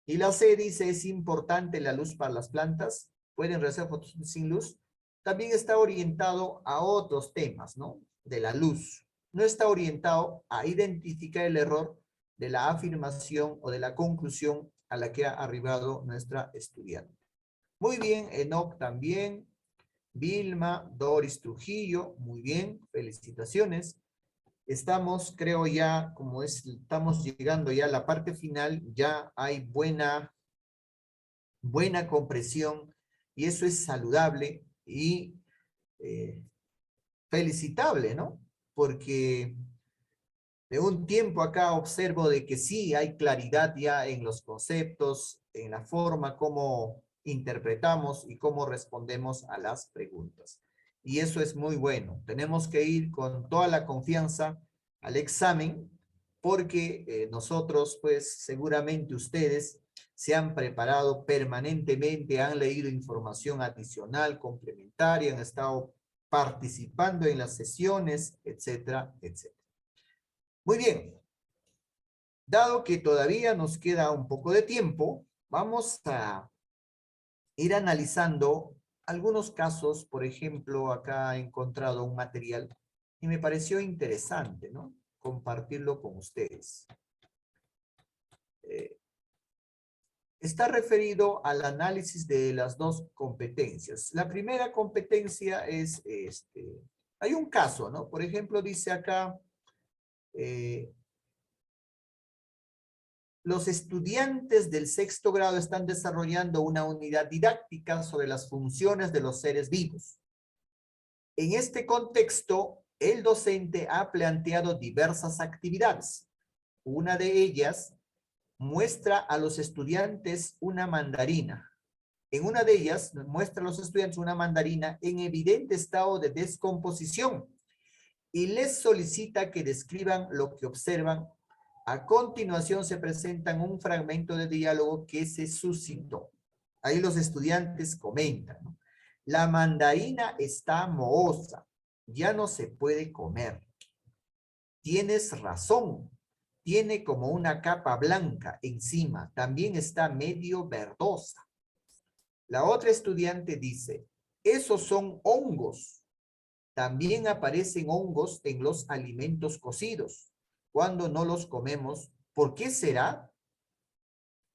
B: Y la C dice, es importante la luz para las plantas, pueden realizar fotosíntesis sin luz. También está orientado a otros temas, ¿no? De la luz. No está orientado a identificar el error de la afirmación o de la conclusión a la que ha arribado nuestra estudiante. Muy bien, Enoch también. Vilma, Doris Trujillo, muy bien, felicitaciones. Estamos, creo ya, estamos llegando ya a la parte final, ya hay buena comprensión, y eso es saludable y felicitable, ¿no? Porque de un tiempo acá observo de que sí hay claridad ya en los conceptos, en la forma como interpretamos y cómo respondemos a las preguntas. Y eso es muy bueno. Tenemos que ir con toda la confianza al examen, porque nosotros, pues seguramente ustedes se han preparado permanentemente, han leído información adicional, complementaria, han estado participando en las sesiones, etcétera, etcétera. Muy bien. Dado que todavía nos queda un poco de tiempo, vamos a ir analizando algunos casos. Por ejemplo, acá he encontrado un material y me pareció interesante, ¿no? Compartirlo con ustedes. Está referido al análisis de las dos competencias. La primera competencia es, hay un caso, ¿no? Por ejemplo, dice acá, los estudiantes del 6º grado están desarrollando una unidad didáctica sobre las funciones de los seres vivos. En este contexto, el docente ha planteado diversas actividades. Una de ellas muestra a los estudiantes una mandarina. En una de ellas muestra a los estudiantes una mandarina en evidente estado de descomposición y les solicita que describan lo que observan. A continuación se presentan un fragmento de diálogo que se suscitó. Ahí los estudiantes comentan, ¿no? La mandarina está mohosa, ya no se puede comer. Tienes razón, tiene como una capa blanca encima, también está medio verdosa. La otra estudiante dice, esos son hongos. También aparecen hongos en los alimentos cocidos. Cuando no los comemos, ¿por qué será?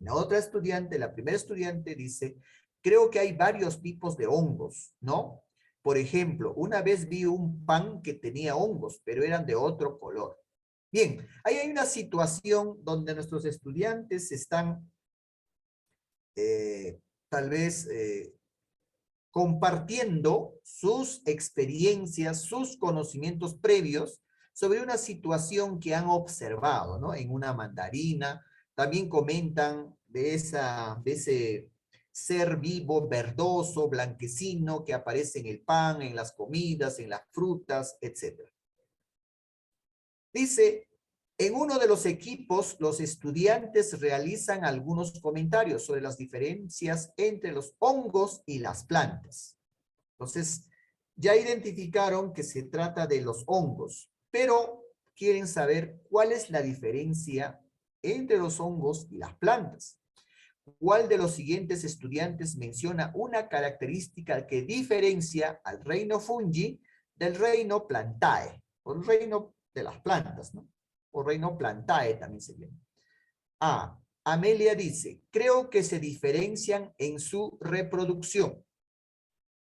B: La otra estudiante, la primera estudiante dice, creo que hay varios tipos de hongos, ¿no? Por ejemplo, una vez vi un pan que tenía hongos, pero eran de otro color. Bien, ahí hay una situación donde nuestros estudiantes están tal vez compartiendo sus experiencias, sus conocimientos previos sobre una situación que han observado, ¿no? En una mandarina. También comentan de ese ser vivo, verdoso, blanquecino, que aparece en el pan, en las comidas, en las frutas, etc. Dice, en uno de los equipos, los estudiantes realizan algunos comentarios sobre las diferencias entre los hongos y las plantas. Entonces, ya identificaron que se trata de los hongos, pero quieren saber cuál es la diferencia entre los hongos y las plantas. ¿Cuál de los siguientes estudiantes menciona una característica que diferencia al reino fungi del reino plantae, o el reino de las plantas, ¿no? O reino plantae también se llama? A. Amelia dice, creo que se diferencian en su reproducción.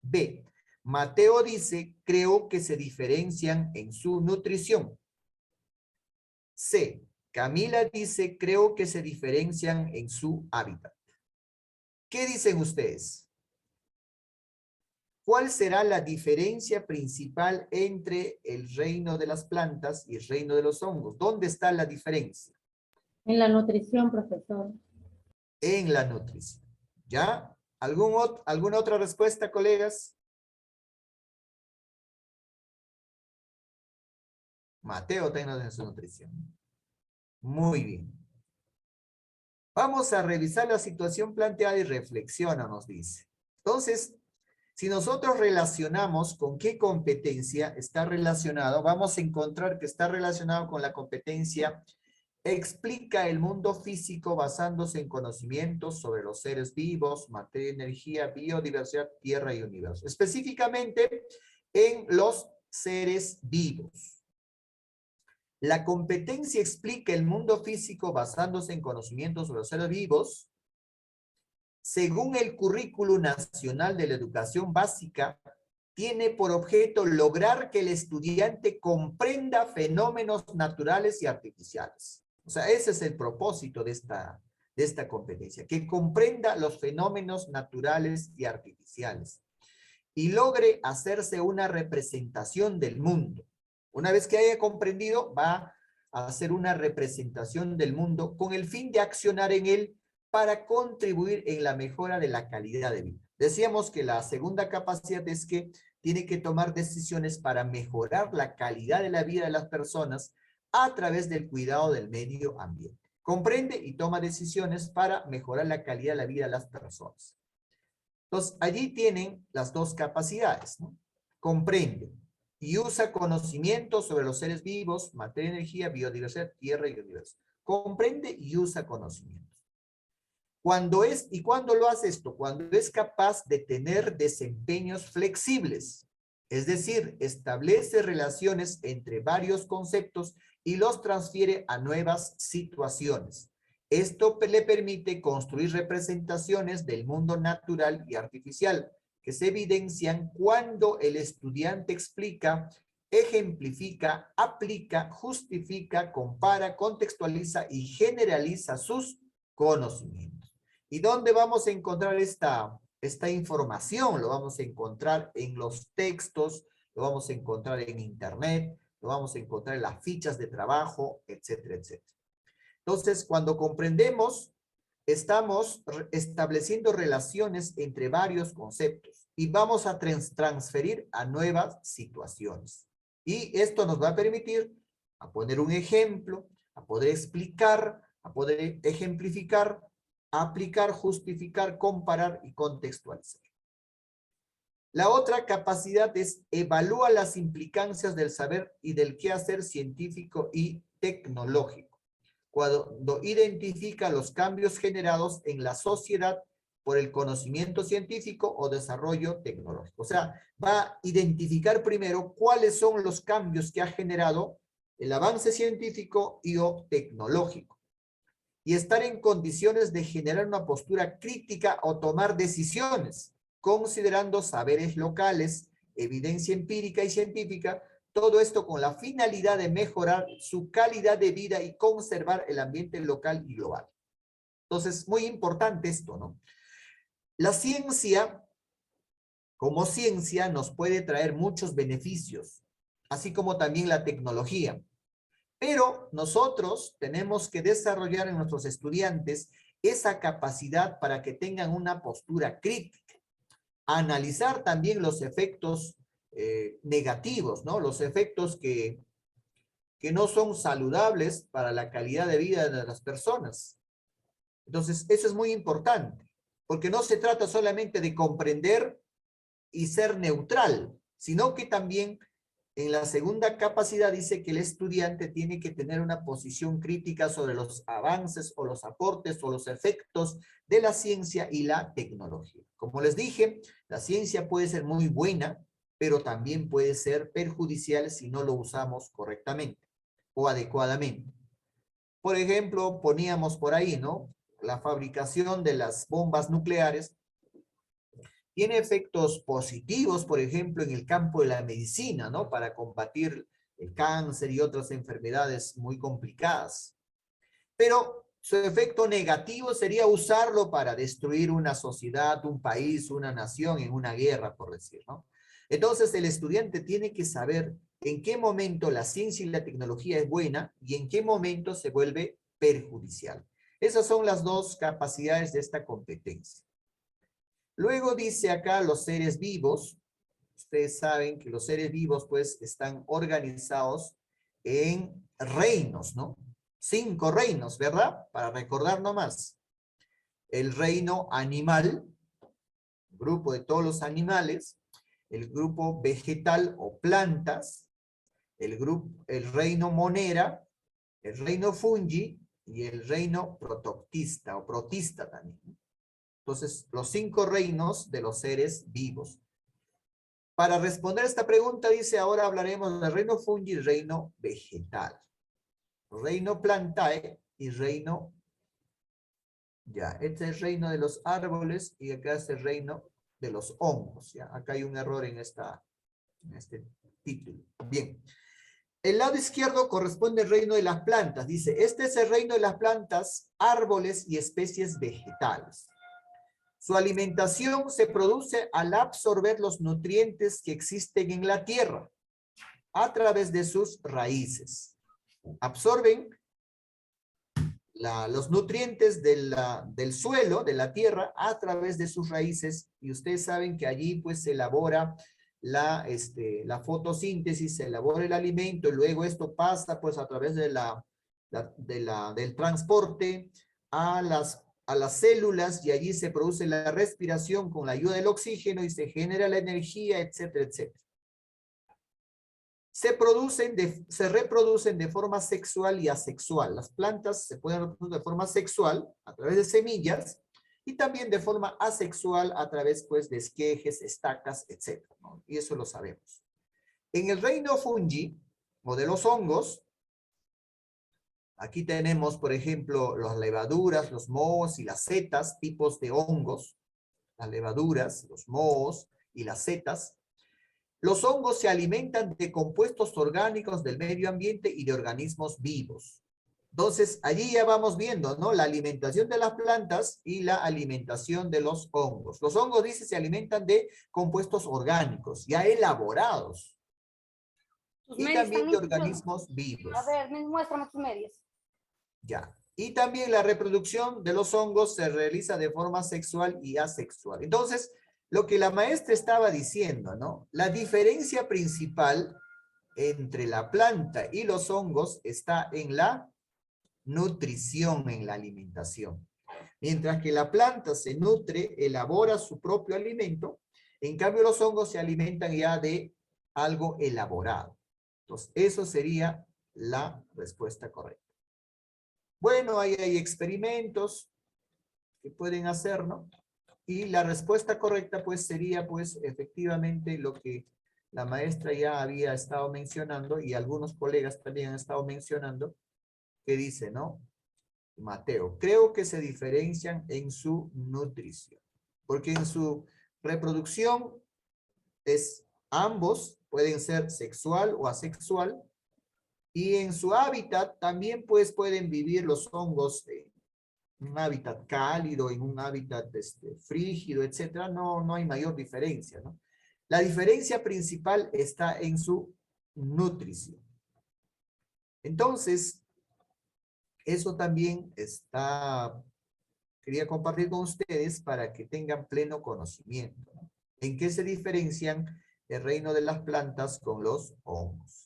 B: B. Mateo dice, creo que se diferencian en su nutrición. C. Camila dice, creo que se diferencian en su hábitat. ¿Qué dicen ustedes? ¿Cuál será la diferencia principal entre el reino de las plantas y el reino de los hongos? ¿Dónde está la diferencia?
C: En la nutrición, profesor.
B: En la nutrición. ¿Ya? ¿Alguna otra respuesta, colegas? Mateo tiene en su nutrición. Muy bien. Vamos a revisar la situación planteada y reflexiona, nos dice. Entonces, si nosotros relacionamos con qué competencia está relacionado, vamos a encontrar que está relacionado con la competencia explica el mundo físico basándose en conocimientos sobre los seres vivos, materia, energía, biodiversidad, tierra y universo. Específicamente en los seres vivos. La competencia explica el mundo físico basándose en conocimientos sobre los seres vivos. Según el Currículo Nacional de la Educación Básica, tiene por objeto lograr que el estudiante comprenda fenómenos naturales y artificiales. O sea, ese es el propósito de esta competencia, que comprenda los fenómenos naturales y artificiales y logre hacerse una representación del mundo. Una vez que haya comprendido, va a hacer una representación del mundo con el fin de accionar en él para contribuir en la mejora de la calidad de vida. Decíamos que la segunda capacidad es que tiene que tomar decisiones para mejorar la calidad de la vida de las personas a través del cuidado del medio ambiente. Comprende y toma decisiones para mejorar la calidad de la vida de las personas. Entonces, allí tienen las dos capacidades, ¿no? Comprende y usa conocimientos sobre los seres vivos, materia, energía, biodiversidad, tierra y universo. Comprende y usa conocimientos. ¿Y cuándo lo hace esto? Cuando es capaz de tener desempeños flexibles, es decir, establece relaciones entre varios conceptos y los transfiere a nuevas situaciones. Esto le permite construir representaciones del mundo natural y artificial que se evidencian cuando el estudiante explica, ejemplifica, aplica, justifica, compara, contextualiza y generaliza sus conocimientos. ¿Y dónde vamos a encontrar esta información? Lo vamos a encontrar en los textos, lo vamos a encontrar en internet, lo vamos a encontrar en las fichas de trabajo, etcétera, etcétera. Entonces, cuando comprendemos, estamos estableciendo relaciones entre varios conceptos y vamos a transferir a nuevas situaciones. Y esto nos va a permitir a poner un ejemplo, a poder explicar, a poder ejemplificar, aplicar, justificar, comparar y contextualizar. La otra capacidad es evalúa las implicancias del saber y del quehacer científico y tecnológico, cuando identifica los cambios generados en la sociedad por el conocimiento científico o desarrollo tecnológico. O sea, va a identificar primero cuáles son los cambios que ha generado el avance científico y o tecnológico, y estar en condiciones de generar una postura crítica o tomar decisiones, considerando saberes locales, evidencia empírica y científica, todo esto con la finalidad de mejorar su calidad de vida y conservar el ambiente local y global. Entonces, muy importante esto, ¿no? La ciencia, como ciencia, nos puede traer muchos beneficios, así como también la tecnología. Pero nosotros tenemos que desarrollar en nuestros estudiantes esa capacidad para que tengan una postura crítica, analizar también los efectos negativos, ¿no? Los efectos que no son saludables para la calidad de vida de las personas. Entonces, eso es muy importante, porque no se trata solamente de comprender y ser neutral, sino que también en la segunda capacidad dice que el estudiante tiene que tener una posición crítica sobre los avances o los aportes o los efectos de la ciencia y la tecnología. Como les dije, la ciencia puede ser muy buena, pero también puede ser perjudicial si no lo usamos correctamente o adecuadamente. Por ejemplo, poníamos por ahí, ¿no? La fabricación de las bombas nucleares tiene efectos positivos, por ejemplo, en el campo de la medicina, ¿no? Para combatir el cáncer y otras enfermedades muy complicadas. Pero su efecto negativo sería usarlo para destruir una sociedad, un país, una nación en una guerra, por decir, ¿no? Entonces, el estudiante tiene que saber en qué momento la ciencia y la tecnología es buena y en qué momento se vuelve perjudicial. Esas son las dos capacidades de esta competencia. Luego dice acá los seres vivos. Ustedes saben que los seres vivos pues están organizados en reinos, ¿no? 5 reinos, ¿verdad? Para recordar nomás. El reino animal, grupo de todos los animales, el grupo vegetal o plantas, el reino monera, el reino fungi y el reino protoctista o protista también. Entonces, los 5 reinos de los seres vivos. Para responder esta pregunta, dice, ahora hablaremos del reino fungi y reino vegetal. Reino plantae y reino, ya, este es el reino de los árboles y acá es el reino de los hongos, ya. Acá hay un error en este título. Bien. El lado izquierdo corresponde al reino de las plantas. Dice, este es el reino de las plantas, árboles y especies vegetales. Su alimentación se produce al absorber los nutrientes que existen en la tierra a través de sus raíces. Absorben los nutrientes del suelo, de la tierra, a través de sus raíces, y ustedes saben que allí pues se elabora la fotosíntesis, se elabora el alimento, y luego esto pasa pues a través de del transporte a las células, y allí se produce la respiración con la ayuda del oxígeno y se genera la energía, etcétera, etcétera. Se reproducen de forma sexual y asexual. Las plantas se pueden reproducir de forma sexual a través de semillas y también de forma asexual a través pues de esquejes, estacas, etcétera, ¿no? Y eso lo sabemos. En el reino fungi o de los hongos, aquí tenemos, por ejemplo, las levaduras, los mohos y las setas, tipos de hongos. Las levaduras, los mohos y las setas. Los hongos se alimentan de compuestos orgánicos del medio ambiente y de organismos vivos. Entonces, allí ya vamos viendo, ¿no? La alimentación de las plantas y la alimentación de los hongos. Los hongos, dice, se alimentan de compuestos orgánicos, ya elaborados.
I: Tus
B: y
I: medias
B: también
I: están
B: de
I: limpios.
B: organismos vivos.
I: A ver, muéstrame tus medias.
B: Ya. Y también la reproducción de los hongos se realiza de forma sexual y asexual. Entonces, lo que la maestra estaba diciendo, ¿no? La diferencia principal entre la planta y los hongos está en la nutrición, en la alimentación. Mientras que la planta se nutre, elabora su propio alimento, en cambio los hongos se alimentan ya de algo elaborado. Entonces, eso sería la respuesta correcta. Bueno, ahí hay experimentos que pueden hacer, ¿no? Y la respuesta correcta, pues, sería, pues, efectivamente lo que la maestra ya había estado mencionando y algunos colegas también han estado mencionando, que dice, ¿no? Mateo, creo que se diferencian en su nutrición, porque en su reproducción ambos pueden ser sexual o asexual, y en su hábitat también pues pueden vivir los hongos en un hábitat cálido, en un hábitat frígido, etcétera. No hay mayor diferencia, ¿no? La diferencia principal está en su nutrición. Entonces, eso también quería compartir con ustedes para que tengan pleno conocimiento, ¿no? ¿En qué se diferencian el reino de las plantas con los hongos?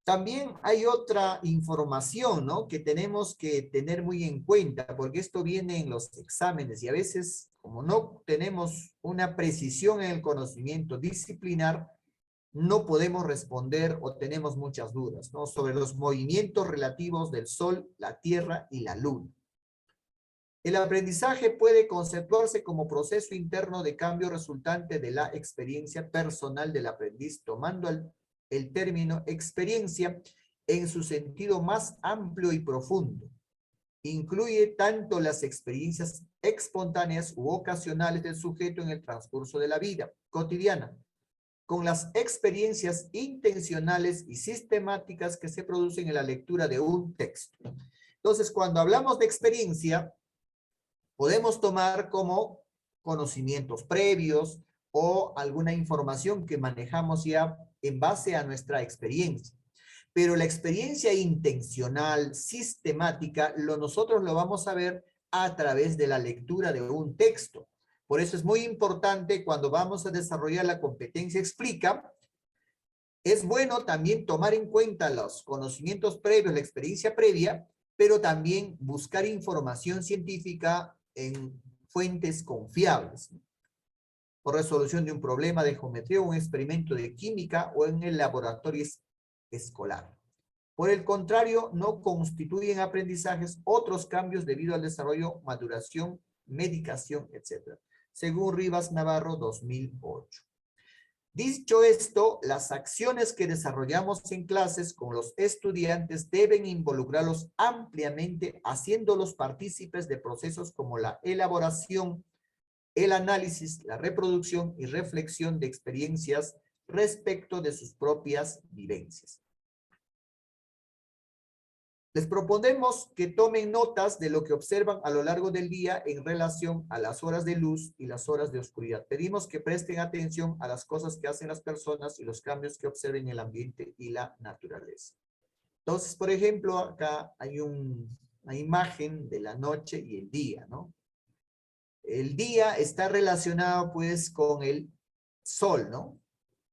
B: También hay otra información, ¿no? Que tenemos que tener muy en cuenta, porque esto viene en los exámenes y a veces, como no tenemos una precisión en el conocimiento disciplinar, no podemos responder o tenemos muchas dudas, ¿no? Sobre los movimientos relativos del Sol, la Tierra y la Luna. El aprendizaje puede conceptuarse como proceso interno de cambio resultante de la experiencia personal del aprendiz, tomando el término experiencia en su sentido más amplio y profundo. Incluye tanto las experiencias espontáneas u ocasionales del sujeto en el transcurso de la vida cotidiana, con las experiencias intencionales y sistemáticas que se producen en la lectura de un texto. Entonces, cuando hablamos de experiencia, podemos tomar como conocimientos previos o alguna información que manejamos ya en base a nuestra experiencia. Pero la experiencia intencional, sistemática, nosotros lo vamos a ver a través de la lectura de un texto. Por eso es muy importante cuando vamos a desarrollar la competencia explica, es bueno también tomar en cuenta los conocimientos previos, la experiencia previa, pero también buscar información científica en fuentes confiables, o resolución de un problema de geometría, un experimento de química o en el laboratorio escolar. Por el contrario, no constituyen aprendizajes otros cambios debido al desarrollo, maduración, medicación, etc. Según Rivas Navarro, 2008. Dicho esto, las acciones que desarrollamos en clases con los estudiantes deben involucrarlos ampliamente, haciéndolos partícipes de procesos como la elaboración, el análisis, la reproducción y reflexión de experiencias respecto de sus propias vivencias. Les proponemos que tomen notas de lo que observan a lo largo del día en relación a las horas de luz y las horas de oscuridad. Pedimos que presten atención a las cosas que hacen las personas y los cambios que observen en el ambiente y la naturaleza. Entonces, por ejemplo, acá hay una imagen de la noche y el día, ¿no? El día está relacionado pues con el sol, ¿no?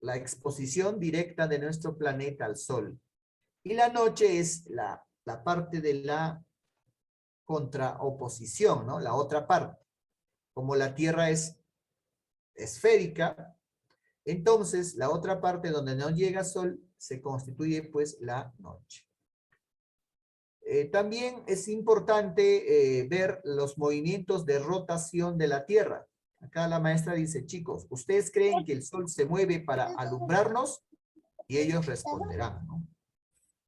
B: La exposición directa de nuestro planeta al sol. Y la noche es la parte de la contraoposición, ¿no? La otra parte. Como la Tierra es esférica, entonces la otra parte donde no llega sol se constituye pues la noche. También es importante ver los movimientos de rotación de la Tierra. Acá la maestra dice, chicos, ¿ustedes creen que el sol se mueve para alumbrarnos? Y ellos responderán, ¿no?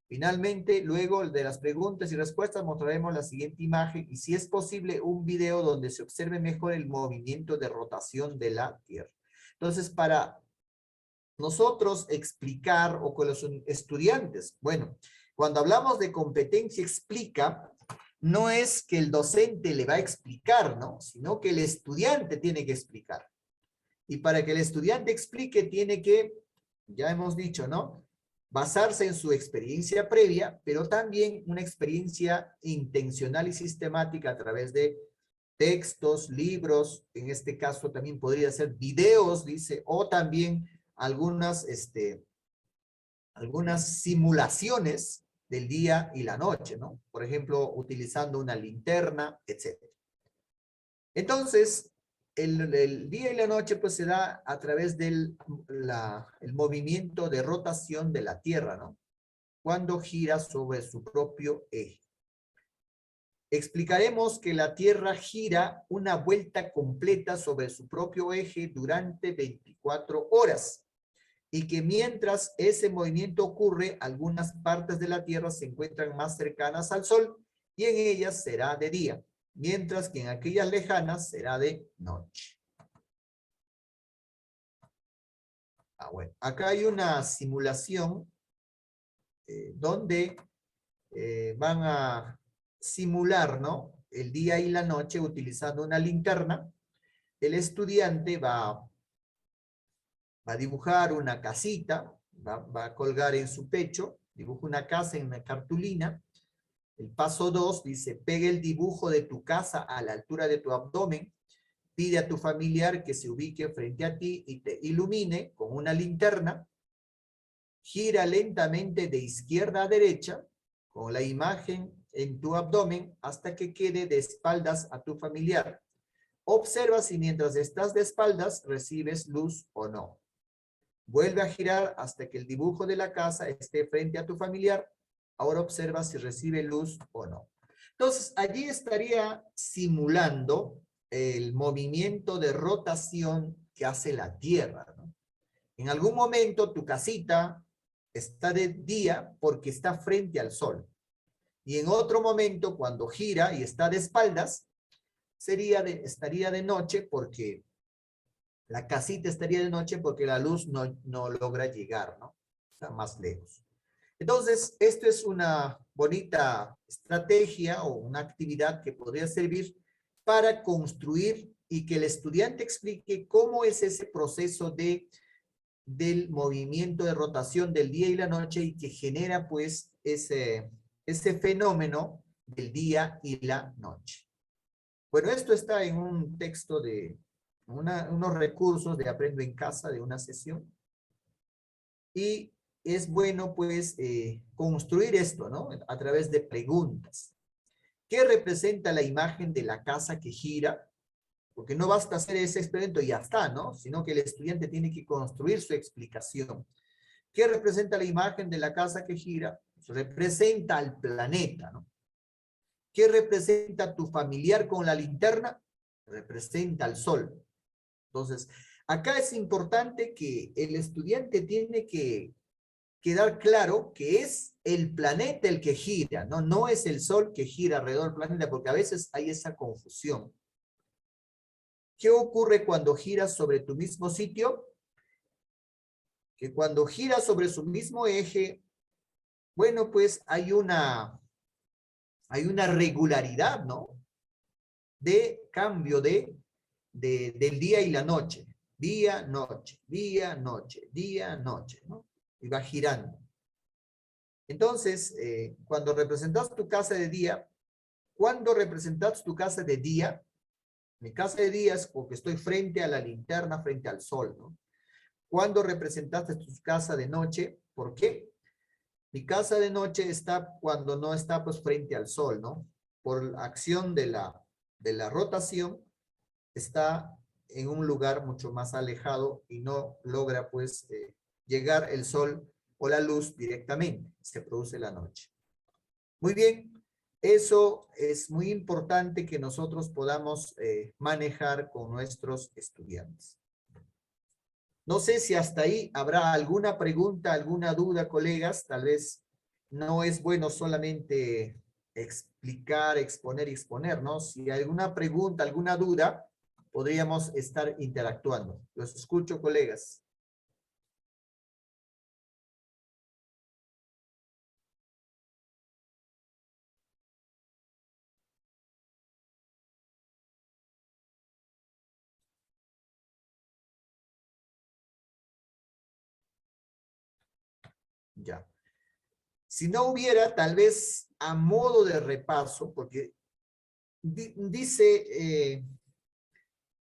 B: Finalmente, luego de las preguntas y respuestas, mostraremos la siguiente imagen y, si es posible, un video donde se observe mejor el movimiento de rotación de la Tierra. Entonces, para nosotros explicar, o con los estudiantes, bueno, cuando hablamos de competencia explica, no es que el docente le va a explicar, ¿no? Sino que el estudiante tiene que explicar. Y para que el estudiante explique, tiene que ya hemos dicho, ¿no? Basarse en su experiencia previa, pero también una experiencia intencional y sistemática a través de textos, libros, en este caso también podría ser videos, dice, o también algunas simulaciones del día y la noche, ¿no? Por ejemplo, utilizando una linterna, etc. Entonces, el día y la noche pues se da a través del el movimiento de rotación de la Tierra, ¿no? Cuando gira sobre su propio eje. Explicaremos que la Tierra gira una vuelta completa sobre su propio eje durante 24 horas y que mientras ese movimiento ocurre, algunas partes de la Tierra se encuentran más cercanas al Sol y en ellas será de día, mientras que en aquellas lejanas será de noche. Bueno, acá hay una simulación donde van a simular, ¿no? El día y la noche utilizando una linterna. El estudiante va a dibujar una casita, va a colgar en su pecho, dibuja una casa en una cartulina. El paso 2 dice, pega el dibujo de tu casa a la altura de tu abdomen, pide a tu familiar que se ubique frente a ti y te ilumine con una linterna, gira lentamente de izquierda a derecha con la imagen en tu abdomen hasta que quede de espaldas a tu familiar. Observa si mientras estás de espaldas recibes luz o no. Vuelve a girar hasta que el dibujo de la casa esté frente a tu familiar. Ahora observa si recibe luz o no. Entonces, allí estaría simulando el movimiento de rotación que hace la Tierra, ¿no? En algún momento tu casita está de día porque está frente al sol. Y en otro momento, cuando gira y está de espaldas, estaría de noche porque la casita estaría de noche porque la luz no logra llegar, ¿no? Está más lejos. Entonces, esto es una bonita estrategia o una actividad que podría servir para construir y que el estudiante explique cómo es ese proceso del movimiento de rotación del día y la noche y que genera pues ese fenómeno del día y la noche. Bueno, esto está en un texto de unos recursos de Aprendo en Casa de una sesión. Y es bueno pues construir esto, ¿no? A través de preguntas. ¿Qué representa la imagen de la casa que gira? Porque no basta hacer ese experimento y ya está, ¿no? Sino que el estudiante tiene que construir su explicación. ¿Qué representa la imagen de la casa que gira? Representa al planeta, ¿no? ¿Qué representa tu familiar con la linterna? Representa al sol. Entonces, acá es importante que el estudiante tiene que quedar claro que es el planeta el que gira, ¿no? No es el sol que gira alrededor del planeta, porque a veces hay esa confusión. ¿Qué ocurre cuando giras sobre tu mismo sitio? Que cuando giras sobre su mismo eje, bueno, pues hay una regularidad, ¿no? De cambio del día y la noche. Día, noche, día, noche, día, noche, ¿no? Y va girando. Entonces, cuando representas tu casa de día, ¿cuándo representas tu casa de día? Mi casa de día es porque estoy frente a la linterna, frente al sol, ¿no? ¿Cuándo representaste tu casa de noche? ¿Por qué? Mi casa de noche está cuando no está pues frente al sol, ¿no? Por la acción de la rotación, está en un lugar mucho más alejado y no logra pues llegar el sol o la luz directamente. Se produce la noche. Muy bien, eso es muy importante que nosotros podamos manejar con nuestros estudiantes. No sé si hasta ahí habrá alguna pregunta, alguna duda, colegas. Tal vez no es bueno solamente explicar, exponer y exponer, ¿no? Si hay alguna pregunta, alguna duda, podríamos estar interactuando. Los escucho, colegas. Ya. Si no hubiera, tal vez a modo de repaso, porque dice,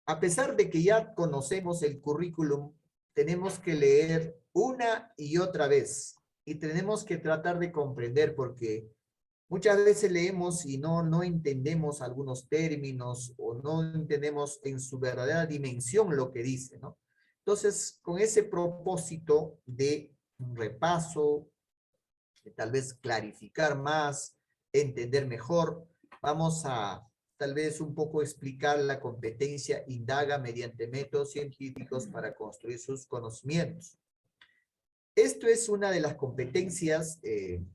B: a pesar de que ya conocemos el currículum, tenemos que leer una y otra vez y tenemos que tratar de comprender, porque muchas veces leemos y no entendemos algunos términos o no entendemos en su verdadera dimensión lo que dice, ¿no? Entonces, con ese propósito de un repaso, de tal vez clarificar más, entender mejor, vamos a tal vez un poco explicar la competencia indaga mediante métodos científicos para construir sus conocimientos. Esto es una de las competencias que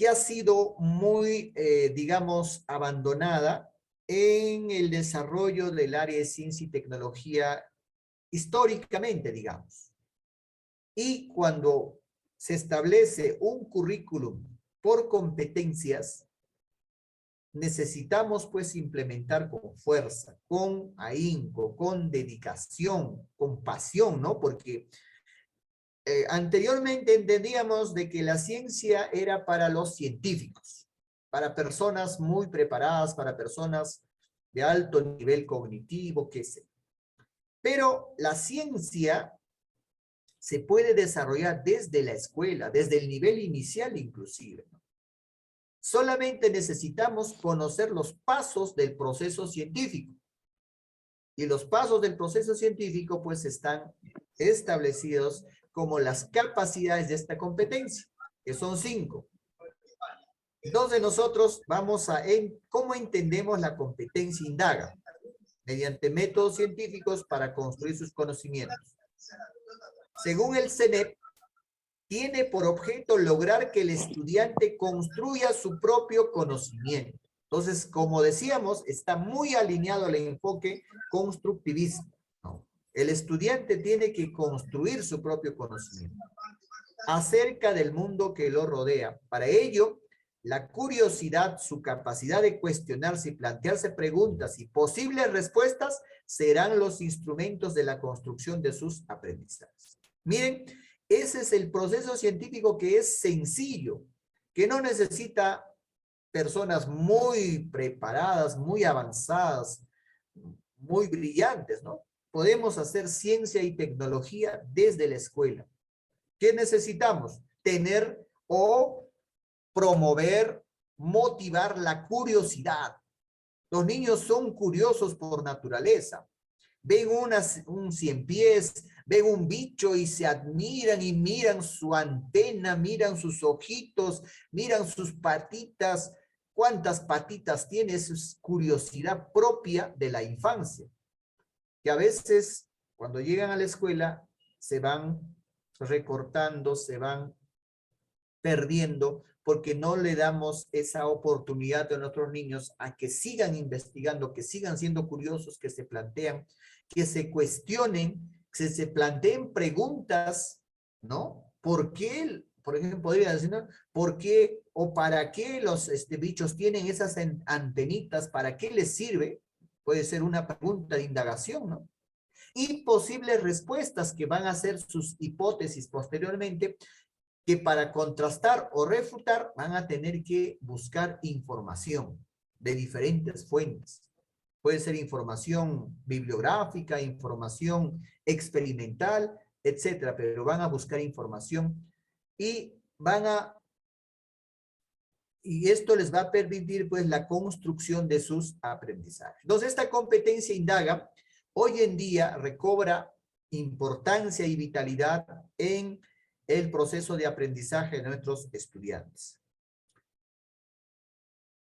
B: ha sido muy, digamos, abandonada en el desarrollo del área de ciencia y tecnología históricamente, digamos. Y cuando se establece un currículum por competencias, necesitamos pues implementar con fuerza, con ahínco, con dedicación, con pasión, ¿no? Porque anteriormente entendíamos de que la ciencia era para los científicos, para personas muy preparadas, para personas de alto nivel cognitivo, qué sé. Pero la ciencia se puede desarrollar desde la escuela, desde el nivel inicial inclusive, ¿no? Solamente necesitamos conocer los pasos del proceso científico. Y los pasos del proceso científico pues están establecidos como las capacidades de esta competencia, que son 5. Entonces nosotros vamos a, ¿cómo entendemos la competencia indaga? Mediante métodos científicos para construir sus conocimientos. Según el CENEP, tiene por objeto lograr que el estudiante construya su propio conocimiento. Entonces, como decíamos, está muy alineado al enfoque constructivista, ¿no? El estudiante tiene que construir su propio conocimiento acerca del mundo que lo rodea. Para ello, la curiosidad, su capacidad de cuestionarse y plantearse preguntas y posibles respuestas serán los instrumentos de la construcción de sus aprendizajes. Miren, ese es el proceso científico que es sencillo, que no necesita personas muy preparadas, muy avanzadas, muy brillantes, ¿no? Podemos hacer ciencia y tecnología desde la escuela. ¿Qué necesitamos? Tener o promover, motivar la curiosidad. Los niños son curiosos por naturaleza. Ven un ciempiés, ven un bicho y se admiran y miran su antena, miran sus ojitos, miran sus patitas. ¿Cuántas patitas tiene? Esa es curiosidad propia de la infancia, que a veces cuando llegan a la escuela se van recortando, se van perdiendo, porque no le damos esa oportunidad a nuestros niños a que sigan investigando, que sigan siendo curiosos, que se plantean, que se cuestionen, que se planteen preguntas, ¿no? ¿Por qué? Por ejemplo, podría decir, ¿no? ¿Por qué o para qué los bichos tienen esas antenitas? ¿Para qué les sirve? Puede ser una pregunta de indagación, ¿no? Y posibles respuestas que van a ser sus hipótesis posteriormente, que para contrastar o refutar van a tener que buscar información de diferentes fuentes. Puede ser información bibliográfica, información experimental, etcétera, pero van a buscar información y y esto les va a permitir pues la construcción de sus aprendizajes. Entonces esta competencia indaga hoy en día recobra importancia y vitalidad en el proceso de aprendizaje de nuestros estudiantes.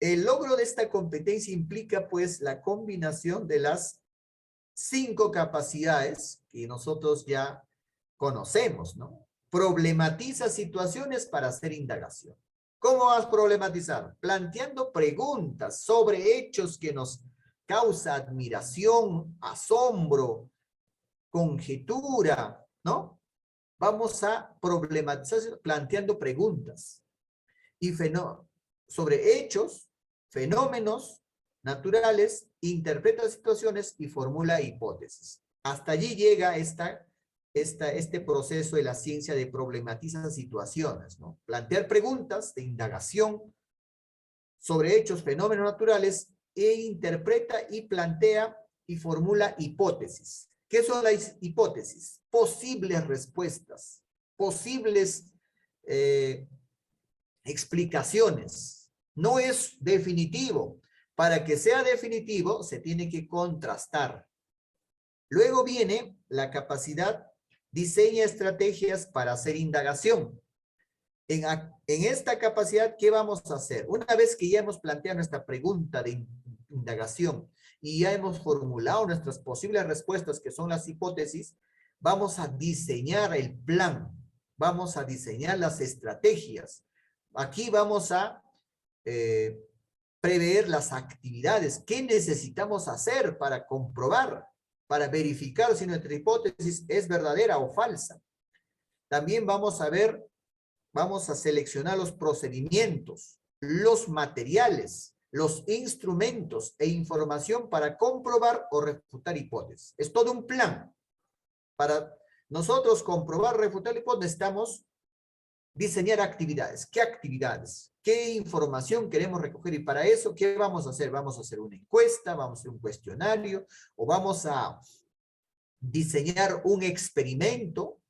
B: El logro de esta competencia implica pues la combinación de las 5 capacidades que nosotros ya conocemos, ¿no? Problematiza situaciones para hacer indagación. ¿Cómo vas a problematizar? Planteando preguntas sobre hechos que nos causa admiración, asombro, conjetura, ¿no? Vamos a problematizar planteando preguntas y sobre hechos, fenómenos naturales, interpreta situaciones y formula hipótesis. Hasta allí llega esta este proceso de la ciencia de problematizar situaciones, ¿no? Plantear preguntas de indagación sobre hechos, fenómenos naturales, e interpreta y plantea y formula hipótesis. ¿Qué son las hipótesis? Posibles respuestas, posibles explicaciones. No es definitivo. Para que sea definitivo, se tiene que contrastar. Luego viene la capacidad, diseña estrategias para hacer indagación. En esta capacidad, ¿qué vamos a hacer? Una vez que ya hemos planteado nuestra pregunta de indagación y ya hemos formulado nuestras posibles respuestas, que son las hipótesis, vamos a diseñar el plan, vamos a diseñar las estrategias. Aquí vamos a prever las actividades. ¿Qué necesitamos hacer para comprobar, para verificar si nuestra hipótesis es verdadera o falsa? También vamos a ver, vamos a seleccionar los procedimientos, los materiales, los instrumentos e información para comprobar o refutar hipótesis. Es todo un plan. Para nosotros comprobar, refutar hipótesis, necesitamos diseñar actividades. ¿Qué actividades? ¿Qué información queremos recoger? Y para eso, ¿qué vamos a hacer? Vamos a hacer una encuesta, vamos a hacer un cuestionario, o vamos a diseñar un experimento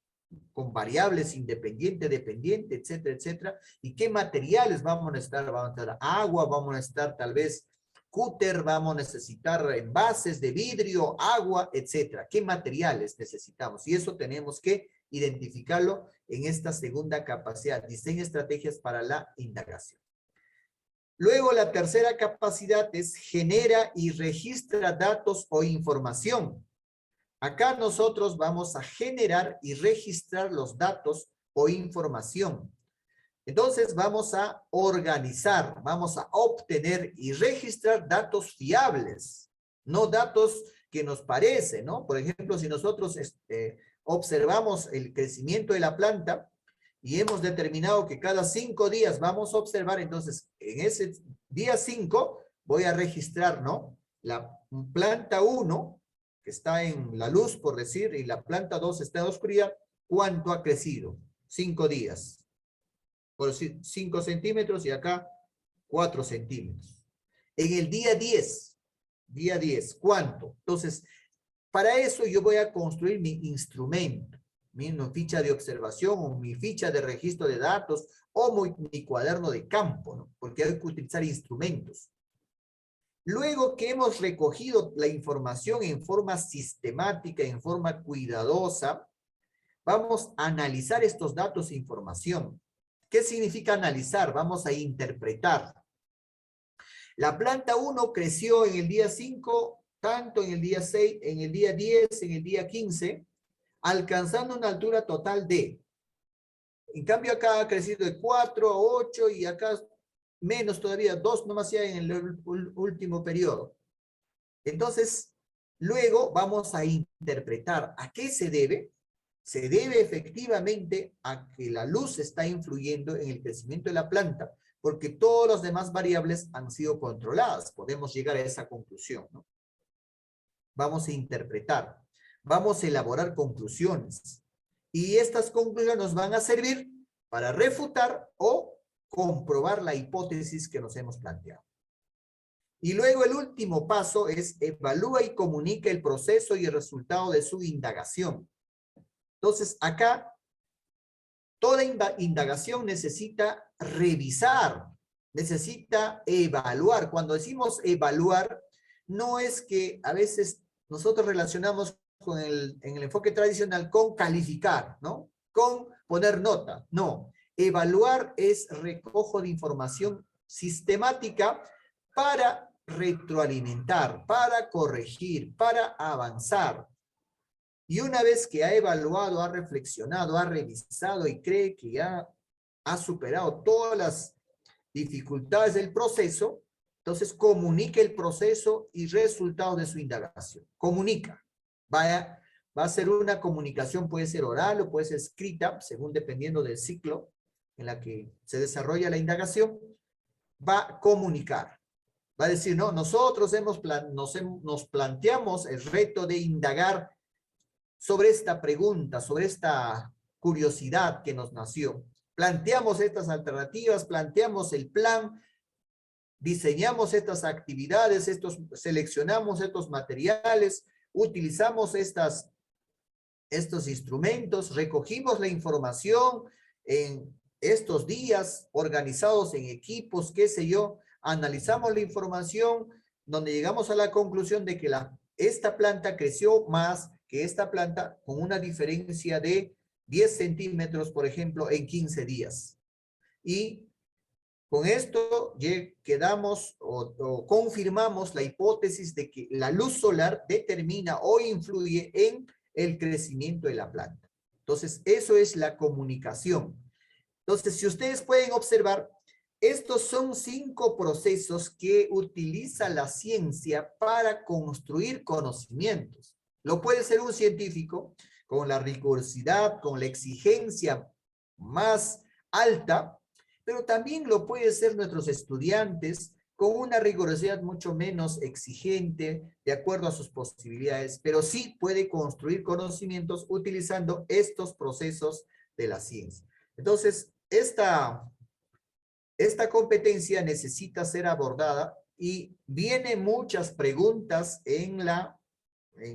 B: con variables independiente, dependiente, etcétera, etcétera. ¿Y qué materiales vamos a necesitar? Vamos a necesitar agua, vamos a necesitar tal vez cúter, vamos a necesitar envases de vidrio, agua, etcétera. ¿Qué materiales necesitamos? Y eso tenemos que identificarlo en esta segunda capacidad, diseña estrategias para la indagación. Luego, la tercera capacidad es genera y registra datos o información. Acá nosotros vamos a generar y registrar los datos o información. Entonces vamos a organizar, vamos a obtener y registrar datos fiables, no datos que nos parecen, ¿no? Por ejemplo, si nosotros observamos el crecimiento de la planta y hemos determinado que cada 5 días vamos a observar, entonces en ese día 5 voy a registrar, ¿no? La planta 1, que está en la luz, por decir, y la planta 2 está en la oscuridad, ¿cuánto ha crecido? 5 días. Por decir, 5 centímetros y acá 4 centímetros. En el día 10, ¿cuánto? Entonces, para eso yo voy a construir mi instrumento, mi ficha de observación o mi ficha de registro de datos o mi cuaderno de campo, ¿no? Porque hay que utilizar instrumentos. Luego que hemos recogido la información en forma sistemática, en forma cuidadosa, vamos a analizar estos datos e información. ¿Qué significa analizar? Vamos a interpretar. La planta 1 creció en el día 5, tanto en el día 6, en el día 10, en el día 15, alcanzando una altura total de. En cambio acá ha crecido de 4 a 8 y acá menos todavía, 2 nomás ya en el último periodo. Entonces, luego vamos a interpretar a qué se debe. Se debe efectivamente a que la luz está influyendo en el crecimiento de la planta, porque todas las demás variables han sido controladas. Podemos llegar a esa conclusión, ¿no? Vamos a interpretar, vamos a elaborar conclusiones. Y estas conclusiones nos van a servir para refutar o comprobar la hipótesis que nos hemos planteado. Y luego el último paso es evalúa y comunica el proceso y el resultado de su indagación. Entonces, acá, toda indagación necesita revisar, necesita evaluar. Cuando decimos evaluar, no es que a veces nosotros relacionamos con en el enfoque tradicional con calificar, ¿no? Con poner nota. No, evaluar es recojo de información sistemática para retroalimentar, para corregir, para avanzar. Y una vez que ha evaluado, ha reflexionado, ha revisado y cree que ya ha superado todas las dificultades del proceso, entonces comunica el proceso y resultados de su indagación. Comunica. Va a ser una comunicación, puede ser oral o puede ser escrita, según dependiendo del ciclo en la que se desarrolla la indagación. Va a comunicar. Va a decir, no, nosotros nos planteamos el reto de indagar sobre esta pregunta, sobre esta curiosidad que nos nació. Planteamos estas alternativas, planteamos el plan, diseñamos estas actividades, seleccionamos estos materiales, utilizamos estos instrumentos, recogimos la información en estos días, organizados en equipos, qué sé yo, analizamos la información, donde llegamos a la conclusión de que esta planta creció más que esta planta con una diferencia de 10 centímetros, por ejemplo, en 15 días. Y con esto quedamos o confirmamos la hipótesis de que la luz solar determina o influye en el crecimiento de la planta. Entonces, eso es la comunicación. Entonces, si ustedes pueden observar, estos son 5 procesos que utiliza la ciencia para construir conocimientos. Lo puede ser un científico con la rigurosidad, con la exigencia más alta, pero también lo puede ser nuestros estudiantes con una rigurosidad mucho menos exigente, de acuerdo a sus posibilidades, pero sí puede construir conocimientos utilizando estos procesos de la ciencia. Entonces, esta competencia necesita ser abordada y vienen muchas preguntas en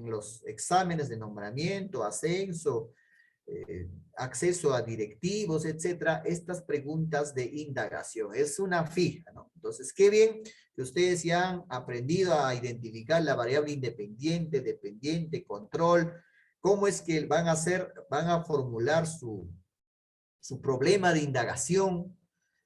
B: los exámenes de nombramiento, ascenso, acceso a directivos, etcétera, estas preguntas de indagación. Es una fija, ¿no? Entonces, qué bien que ustedes ya han aprendido a identificar la variable independiente, dependiente, control, cómo es que van a formular su problema de indagación,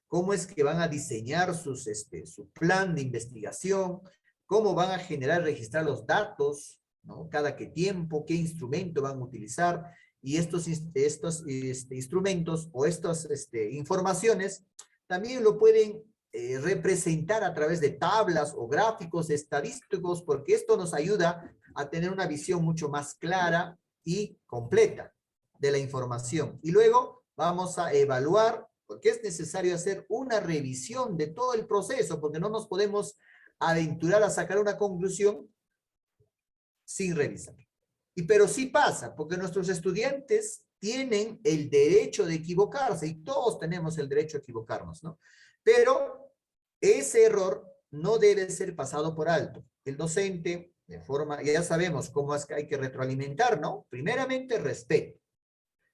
B: cómo es que van a diseñar su plan de investigación, cómo van a generar, registrar los datos, ¿no? Cada qué tiempo, qué instrumento van a utilizar, y estos instrumentos o estas informaciones también lo pueden representar a través de tablas o gráficos estadísticos, porque esto nos ayuda a tener una visión mucho más clara y completa de la información. Y luego vamos a evaluar, porque es necesario hacer una revisión de todo el proceso, porque no nos podemos aventurar a sacar una conclusión sin revisar. Pero sí pasa, porque nuestros estudiantes tienen el derecho de equivocarse, y todos tenemos el derecho a equivocarnos, ¿no? Pero ese error no debe ser pasado por alto. El docente, ya sabemos cómo es que hay que retroalimentar, ¿no? Primeramente, respeto.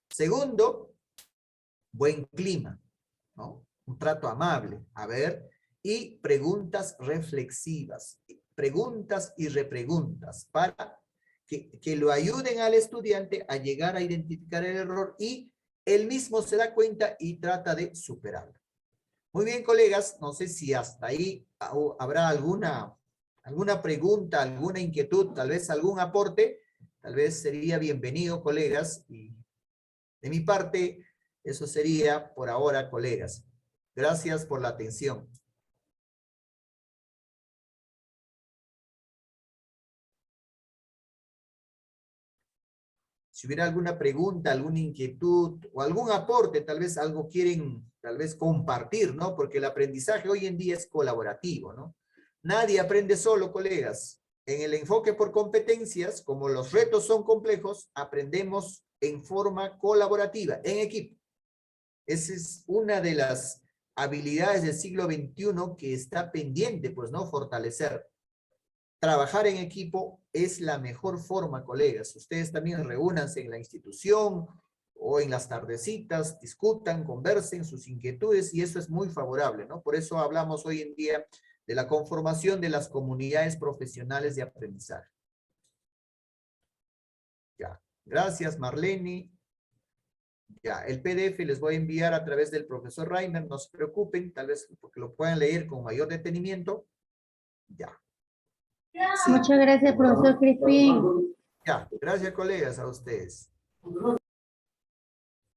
B: Segundo, buen clima, ¿no? Un trato amable, y preguntas reflexivas, preguntas y repreguntas, para que lo ayuden al estudiante a llegar a identificar el error y él mismo se da cuenta y trata de superarlo. Muy bien, colegas, no sé si hasta ahí habrá alguna pregunta, alguna inquietud, tal vez algún aporte, tal vez sería bienvenido, colegas, y de mi parte, eso sería por ahora, colegas. Gracias por la atención. Si hubiera alguna pregunta, alguna inquietud o algún aporte, tal vez algo quieren, tal vez compartir, ¿no? Porque el aprendizaje hoy en día es colaborativo, ¿no? Nadie aprende solo, colegas. En el enfoque por competencias, como los retos son complejos, aprendemos en forma colaborativa, en equipo. Esa es una de las habilidades del siglo XXI que está pendiente, pues, ¿no? Fortalecer. Trabajar en equipo es la mejor forma, colegas. Ustedes también reúnanse en la institución o en las tardecitas, discutan, conversen sus inquietudes, y eso es muy favorable, ¿no? Por eso hablamos hoy en día de la conformación de las comunidades profesionales de aprendizaje. Ya, gracias Marlene. Ya, el PDF les voy a enviar a través del profesor Reimer, no se preocupen, tal vez porque lo puedan leer con mayor detenimiento. Ya. Sí.
C: Muchas gracias, profesor Crispín.
B: Ya, gracias colegas a ustedes.